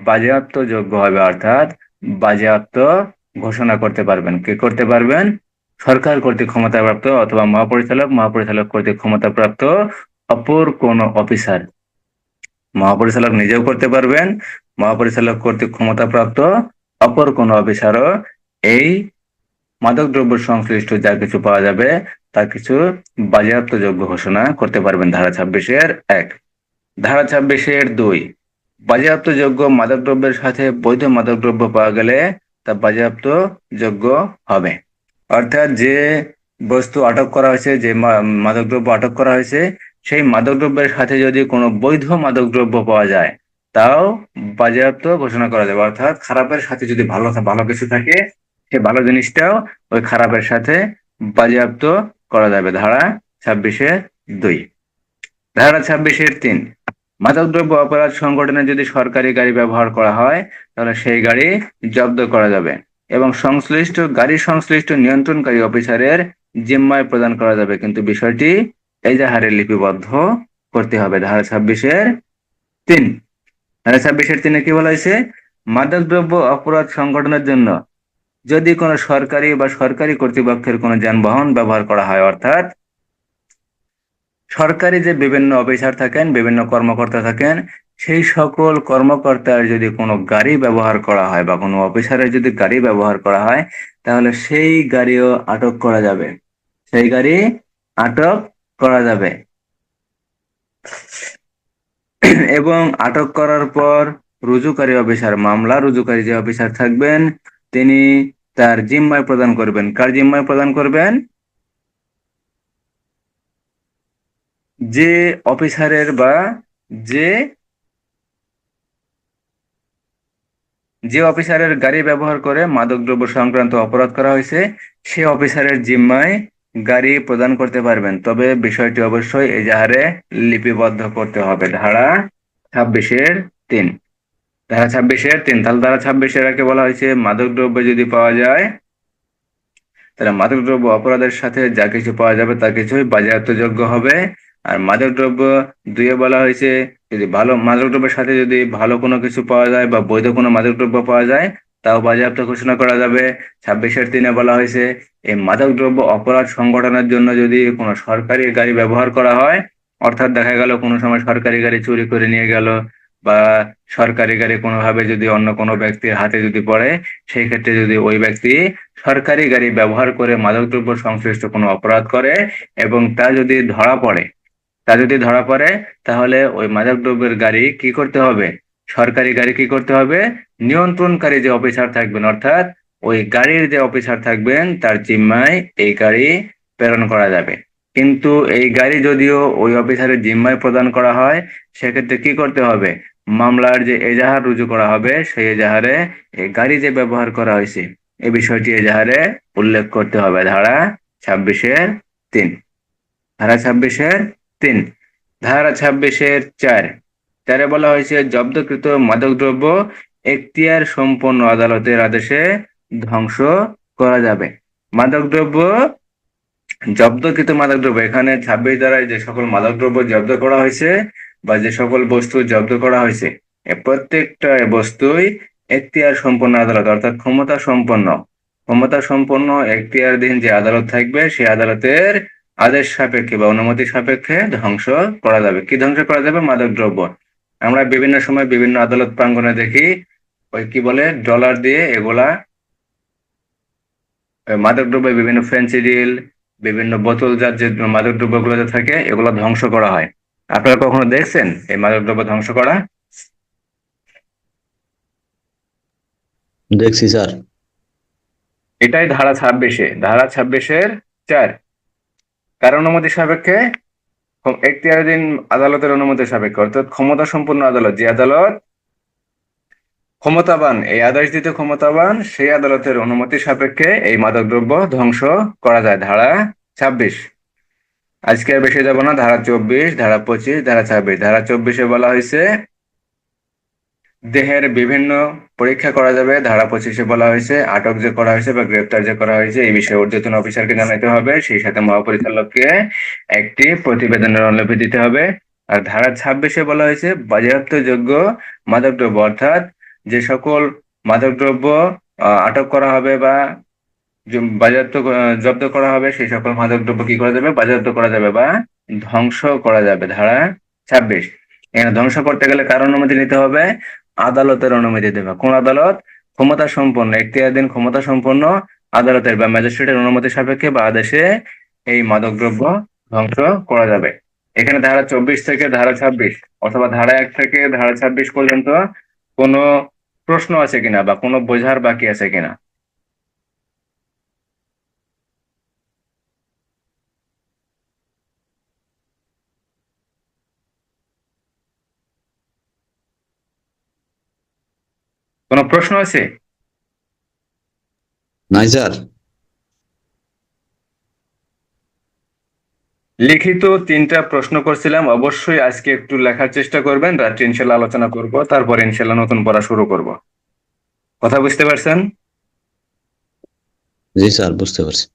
বাজেয়াপ্ত যোগ্য হবে, অর্থাৎ বাজেয়াপ্ত ঘোষণা করতে পারবেন। কে করতে পারবেন? সরকার কর্তৃক ক্ষমতাপ্রাপ্ত অথবা মহাপরিচালক কর্তৃক ক্ষমতাপ্রাপ্ত অপর কোন অফিসার। মহাপরিচালক নিজেও করতে পারবেন, মহাপরিচালক কর্তৃক ক্ষমতাপ্রাপ্ত অপর কোন অফিসারও এই মাদকদ্রব্য সংশ্লিষ্ট যা কিছু পাওয়া যাবে তা কিছু বাজেয়াপ্ত যোগ্য ঘোষণা করতে পারবেন। ধারা 26-এর 1। ধারা 26-এর 2, বাজেয়াপ্ত যোগ্য মাদকদ্রব্যের সাথে বৈধ মাদকদ্রব্য পাওয়া গেলে তা বাজেয়াপ্ত যোগ্য হবে। অর্থাৎ যে বস্তু আটক করা হয়েছে, যে মাদকদ্রব্য আটক করা হয়েছে, সেই মাদকদ্রব্যের সাথে যদি কোনো বৈধ মাদকদ্রব্য পাওয়া যায় তাও বাজেয়াপ্ত ঘোষণা করা যাবে। অর্থাৎ খারাপের সাথে যদি ভালো ভালো কিছু থাকে, সেই ভালো জিনিসটাও ওই খারাপের সাথে বাজেয়াপ্ত করা যাবে। ধারা 26-এর 2। ধারা 26-এর 3, মাদকদ্রব্য অপরাধ সংগঠনে যদি সরকারি গাড়ি ব্যবহার করা হয় তাহলে সেই গাড়ি জব্দ করা যাবে এবং গাড়ি সংশ্লিষ্ট নিয়ন্ত্রণকারী অফিসারের জিম্মায় প্রদান করা যাবে, কিন্তু বিষয়টি এজাহারে লিপিবদ্ধ করতে হবে। ধারা 26-এর 3। ধারা 26-এর 3-এ কি বলা হয়েছে? মাদকদ্রব্য অপরাধ সংগঠনের জন্য যদি কোনো সরকারি বা সরকারি কর্তৃপক্ষের কোনো যানবাহন ব্যবহার করা হয়, অর্থাৎ সরকারি যে বিভিন্ন অফিসার থাকেন, বিভিন্ন কর্মকর্তা থাকেন, সেই সকল কর্মকর্তার যদি কোনো গাড়ি ব্যবহার করা হয় বা কোনো অফিসারের যদি গাড়ি ব্যবহার করা হয় তাহলে সেই গাড়িও আটক করা যাবে, সেই গাড়ি আটক করা যাবে। এবং আটক করার পর রুজুকারী অফিসার, মামলা রুজুকারী যে অফিসার থাকবেন তিনি তার জিম্মায় প্রদান করবেন। কার জিম্মায় প্রদান করবেন? যে অফিসারের বা যে যে অফিসারের গাড়ি ব্যবহার করে মাদকদ্রব্য সংক্রান্ত অপরাধ করা হয়েছে সে অফিসারের জিম্মায় গাড়ি প্রদান করতে পারবেন, তবে বিষয়টি অবশ্যই এজাহারে লিপিবদ্ধ করতে হবে। ধারা 26-এর 3। ধারা 26-এর 3। তাহলে ধারা 26-এর একে বলা হয়েছে মাদকদ্রব্য যদি পাওয়া যায় তাহলে মাদকদ্রব্য অপরাধের সাথে যা কিছু পাওয়া যাবে তা কিছুই বাজেয়াপ্তযোগ্য হবে। আর মাদকদ্রব্য 2-এ বলা হয়েছে যদি ভালো মাদকদ্রব্যের সাথে যদি ভালো কোনো কিছু পাওয়া যায় বা বৈধ কোনো মাদকদ্রব্য পাওয়া যায় তাও বাজেয়াপ্ত ঘোষণা করা যাবে। 26-এর 3-এ বলা হয়েছে এই মাদকদ্রব্য অপরাধ সংগঠনের জন্য যদি কোনো সরকারি গাড়ি ব্যবহার করা হয়, অর্থাৎ দেখা গেল কোনো সময় সরকারি গাড়ি চুরি করে নিয়ে গেল বা সরকারি গাড়ি কোনোভাবে যদি অন্য কোনো ব্যক্তির হাতে যদি পড়ে, সেই ক্ষেত্রে যদি ওই ব্যক্তি সরকারি গাড়ি ব্যবহার করে মাদকদ্রব্য সংশ্লিষ্ট কোনো অপরাধ করে এবং তা যদি ধরা পড়ে তাহলে ওই মাদকদ্রব্যের গাড়ি কি করতে হবে? সরকারি গাড়ি কি করতে হবে? নিয়ন্ত্রণকারী যে অফিসার থাকবেন, অর্থাৎ ওই গাড়ির যে অফিসার থাকবেন তার জিম্মায় এই গাড়ি প্রেরণ করা যাবে। কিন্তু এই গাড়ি যদিও ওই অফিসারের জিম্মায় প্রদান করা হয় সেক্ষেত্রে কি করতে হবে? মামলার যে এজাহার রুজু করা হবে সেই এজাহারে এই গাড়ি যে ব্যবহার করা হয়েছে এই বিষয়টি এজাহারে উল্লেখ করতে হবে। ধারা 26-এর 3। ধারা 26-এর 3। ধারা 26-এর 4। 4-এ বলা হয়েছে জব্দকৃত মাদকদ্রব্য এখতিয়ার সম্পন্ন আদালতের আদেশে ধ্বংস করা যাবে। মাদকদ্রব্য মাদকদ্রব্য এখানে 26 ধারায় যে সকল মাদকদ্রব্য জব্দ করা হয়েছে বা যে সকল বস্তু জব্দ করা হয়েছে এ প্রত্যেকটা বস্তুই এখতিয়ার সম্পন্ন আদালত, অর্থাৎ ক্ষমতা সম্পন্ন এখতিয়ারধীন যে আদালত থাকবে সেই আদালতের আদেশ সাপেক্ষে বা অনুমতি সাপেক্ষে ধ্বংস করা যাবে। কি ধ্বংস করা যাবে? মাদকদ্রব্য। আমরা বিভিন্ন সময় বিভিন্ন আদালত প্রাঙ্গণে দেখি ওই কি বলে ডলার দিয়ে এগুলা মাদকদ্রব্য, বিভিন্ন ফেন্সিডিল, বিভিন্ন বোতলজাত যে মাদকদ্রব্যগুলো যে থাকে এগুলো ধ্বংস করা হয়। আপনারা কখনো দেখছেন এই মাদকদ্রব্য ধ্বংস করা? দেখছি স্যার। এটাই ধারা 26-এ। ধারা 26-এর 4। কার অনুমতি সাপেক্ষে? এখতিয়ারাধীন আদালতের অনুমতি সাপেক্ষে, অর্থাৎ ক্ষমতা সম্পন্ন আদালত, যে আদালত ক্ষমতাবান, এই আদেশ দিতে ক্ষমতাবান, সেই আদালতের অনুমতি সাপেক্ষে এই মাদকদ্রব্য ধ্বংস করা যায়। ধারা 26। আজকে আর বেশি যাব না। ধারা 24, ধারা 25, ধারা 26। ধারা 24-এ বলা হয়েছে দেহের বিভিন্ন পরীক্ষা করা যাবে। ধারা 25-এ বলা হয়েছে আটক যে করা হয়েছে বা গ্রেপ্তার যে করা হয়েছে এই বিষয়ে ঊর্ধ্বতন অফিসারকে জানাতে হবে, সেই সাথে মহাপরিচালককে একটি প্রতিবেদনের অনুলিপি দিতে হবে। আর ধারা 26-এ বলা হয়েছে বাজেয়াপ্তযোগ্য মাদকদ্রব্য, অর্থাৎ যে সকল মাদকদ্রব্য আটক করা হবে বা বাজেয়াপ্ত জব্দ করা হবে সেই সকল মাদকদ্রব্য কি করা যাবে, বাজেয়াপ্ত করা যাবে বা ধ্বংস করা যাবে। ধারা 26, এখানে ধ্বংস করতে গেলে কার অনুমতি নিতে হবে? আদালতের অনুমতি দেবে। কোন আদালত? ক্ষমতা সম্পন্ন, এখতিয়ারাধীন ক্ষমতা সম্পন্ন আদালতের বা ম্যাজিস্ট্রেটের অনুমতি সাপেক্ষে বা আদেশে এই মাদকদ্রব্য ধ্বংস করা যাবে। এখানে ধারা 24 থেকে ধারা 26 অথবা ধারা 1 থেকে ধারা 26 পর্যন্ত কোনো প্রশ্ন আছে কিনা বা কোনো বোঝার বাকি আছে কিনা? কোনো প্রশ্ন আছে? নাই স্যার। লিখিত 3টা প্রশ্ন করছিলাম, অবশ্যই আজকে একটু লেখার চেষ্টা করবেন, রাত্রে ইনশাল্লাহ আলোচনা করব, তারপর ইনশাল্লাহ নতুন পড়া শুরু করব। কথা বুঝতে পারছেন? জি স্যার, বুঝতে পারছি।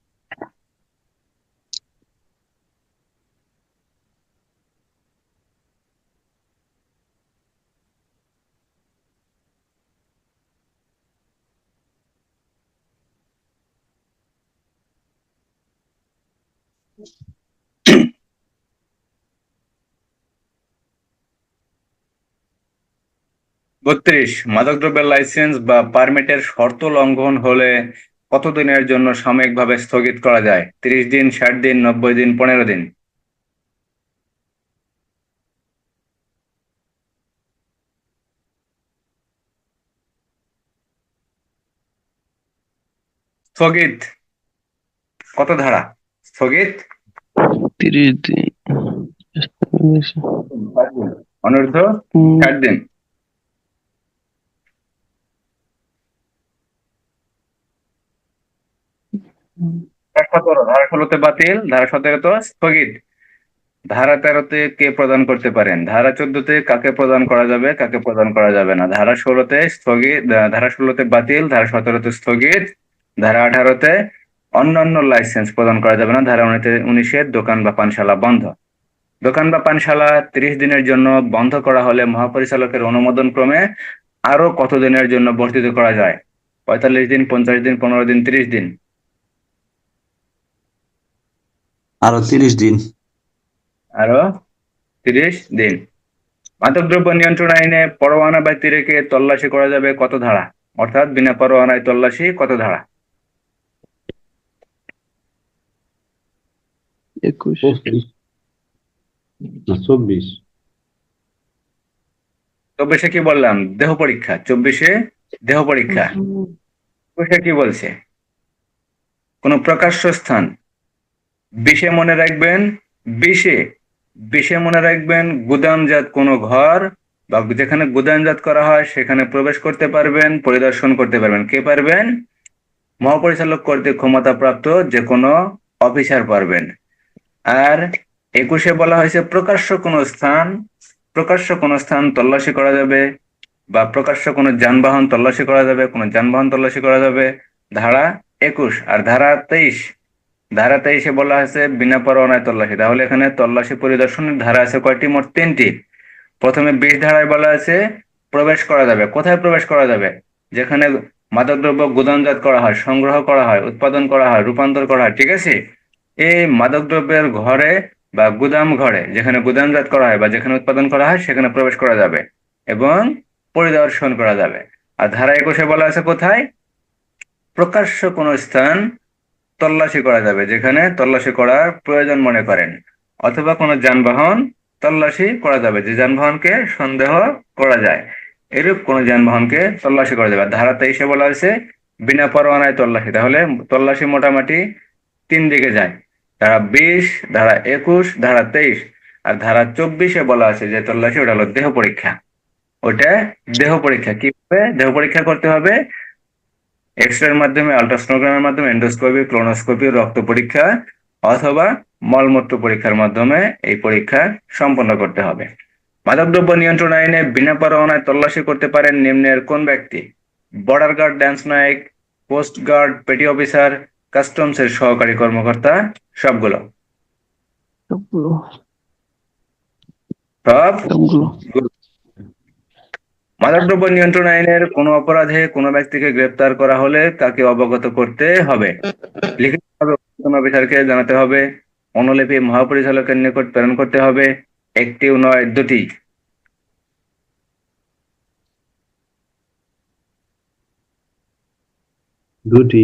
মাদকদ্রব্যের লাইসেন্স বা পারমিটের শর্ত লঙ্ঘন হলে কতদিনের জন্য সাময়িকভাবে স্থগিত করা যায়? 30 দিন, 60 দিন, 90 দিন, 15 দিন? স্থগিত কত ধারা? স্থগিত 30 দিন। অনূর্ধ্ব 60 দিন। ধারা 16-তে বাতিল, ধারা 17-তে স্থগিত। ধারা 13-তে কে প্রদান করতে পারেন? ধারা 14-তে কাকে প্রদান করা যাবে, কাকে প্রদান করা যাবে না? ধারা 16-তে স্থগিত, ধারা 16-তে বাতিল, ধারা 17-তে স্থগিত, ধারা 18-তে অন্যান্য লাইসেন্স প্রদান করা যাবে না। ধারা 19-এ দোকান বা পানশালা বন্ধ। দোকান বা পানশালা 30 দিনের জন্য বন্ধ করা হলে মহাপরিচালকের অনুমোদন ক্রমে আরো কত দিনের জন্য বর্ধিত করা যায়? 45 দিন, 50 দিন, 15 দিন, 30 দিন? আরো 30 দিন। আরো 30 দিন। মাদকদ্রব্য নিয়ন্ত্রণ আইনে পরোয়ানা ব্যতি রেখে তল্লাশি করা যাবে কত ধারা? অর্থাৎ বিনা পরোয়ানায় তল্লাশি কত ধারা? 21। 24। 24-এ কি বললাম? দেহ পরীক্ষা। 24-এ দেহ পরীক্ষা। 24-এ কি বলছে? কোন প্রকাশ্য স্থান। 20-এ মনে রাখবেন, 20-এ 20-এ মনে রাখবেন গুদামজাত কোনো ঘর বা যেখানে গুদামজাত করা হয় সেখানে প্রবেশ করতে পারবেন, পরিদর্শন করতে পারবেন। কে পারবেন? মহাপরিচালক কর্তৃক ক্ষমতাপ্রাপ্ত যে কোনো অফিসার পারবেন। আর 21-এ বলা হয়েছে প্রকাশ্য কোনো স্থান তল্লাশি করা যাবে বা প্রকাশ্য কোনো যানবাহন তল্লাশি করা যাবে, কোনো যানবাহন তল্লাশি করা যাবে। ধারা 21। আর ধারা 23-এ বলা হয়েছে বিনা পরোয়ানায় তল্লাশি। তাহলে এখানে তল্লাশি পরিদর্শনের ধারা আছে কয়টি? মোট 3টি। প্রথমে 20 ধারায় বলা আছে প্রবেশ করা যাবে। কোথায় প্রবেশ করা যাবে? যেখানে মাদকদ্রব্য গুদামজাত করা হয়, সংগ্রহ করা হয়, উৎপাদন করা হয়, রূপান্তর করা হয়, ঠিক আছে? এই মাদকদ্রব্যের ঘরে বা গুদাম ঘরে, যেখানে গুদামজাত করা হয় বা যেখানে উৎপাদন করা হয় সেখানে প্রবেশ করা যাবে এবং পরিদর্শন করা যাবে। আর ধারা 21-এ বলা আছে কোথায়? প্রকাশ্য কোনো স্থান তল্লাশি করা যাবে, যেখানে তল্লাশি করার প্রয়োজন মনে করেন, অথবা কোনো যানবাহন তল্লাশি করা যাবে, যে যানবাহনকে সন্দেহ করা যায় এরূপ কোনো যানবাহনকে তল্লাশি করা যাবে। ধারা 23-এ বলা হয়েছে বিনা পরোয়ানায় তল্লাশি। তাহলে তল্লাশি মোটামুটি 3 দিকে যায়। ধারা 20, ধারা 21, ধারা 23। আর ধারা 24-এ বলা আছে যে তল্লাশি, ওটা হলো দেহ পরীক্ষা। ওটা দেহ পরীক্ষা। কিভাবে দেহ পরীক্ষা করতে হবে? এক্স-রের মাধ্যমে, আল্ট্রাসোনোগ্রামের মাধ্যমে, এন্ডোস্কোপি, ক্লোনোস্কোপি, রক্ত পরীক্ষা অথবা মলমূত্র পরীক্ষার মাধ্যমে এই পরীক্ষা সম্পন্ন করতে হবে। মাদকদ্রব্য নিয়ন্ত্রণ আইনে বিনা পরোয়ানায় তল্লাশি করতে পারেন নিম্নের কোন ব্যক্তি? বর্ডার গার্ড, ড্যান্স নায়ক, কোস্ট গার্ড, পেটি অফিসার, কাস্টমসের সহকারী কর্মকর্তা, সবগুলো। সবগুলো। সব সবগুলো। মাদকদ্রব্য নিয়ন্ত্রণ আইনের কোনো অপরাধে কোনো ব্যক্তিকে গ্রেপ্তার করা হলে তাকে অবগত করতে হবে। লিখিতভাবে ঊর্ধ্বতন অফিসারকে জানাতে হবে, অনুলিপি মহাপরিচালকের নিকট প্রেরণ করতে হবে, একটিও নয় দুটি। দুটি।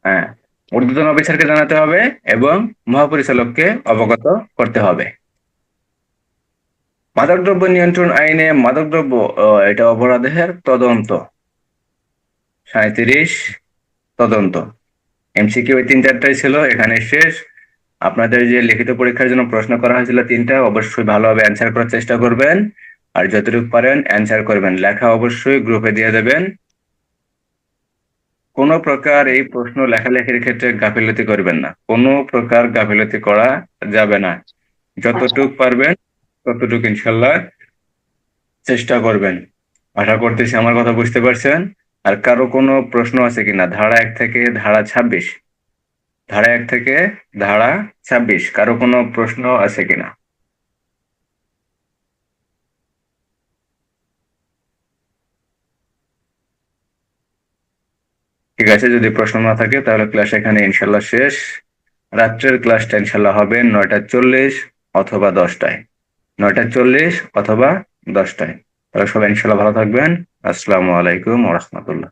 হ্যাঁ, ঊর্ধ্বতন অফিসারকে জানাতে হবে এবং মহাপরিচালককে অবগত করতে হবে। মাদকদ্রব্য নিয়ন্ত্রণ আইনে মাদকদ্রব্য এটা অপরাধের তদন্ত। 37 তদন্ত। এমসিকিউ ওই 3-4টাই ছিল, এখানে শেষ। আপনাদের যে লিখিত পরীক্ষার জন্য প্রশ্ন করা হয়েছিল 3টা, অবশ্যই ভালোভাবে অ্যান্সার করার চেষ্টা করবেন, আর যতটুকু পারেন অ্যান্সার করবেন। লেখা অবশ্যই গ্রুপে দিয়ে দেবেন। কোনো প্রকার এই প্রশ্ন লেখালেখির ক্ষেত্রে গাফিলতি করবেন না, কোনো প্রকার গাফিলতি করা যাবে না। যতটুক পারবেন ততটুক ইনশাল্লাহ চেষ্টা করবেন। আশা করতেছি আমার কথা বুঝতে পারছেন। আর কারো কোনো প্রশ্ন আছে কিনা ধারা 1 থেকে ধারা 26, ধারা 1 থেকে ধারা 26 কারো কোনো প্রশ্ন আছে কিনা? ঠিক আছে, যদি প্রশ্ন না থাকে তাহলে ক্লাস এখানে ইনশাল্লাহ শেষ। রাত্রের ক্লাসটা ইনশাল্লাহ হবে 9:40 অথবা 10টায়, 9:40 অথবা 10টায়। তাহলে সবাই ইনশাল্লাহ ভালো থাকবেন। আসসালামু আলাইকুম ওয়া রাহমাতুল্লাহ।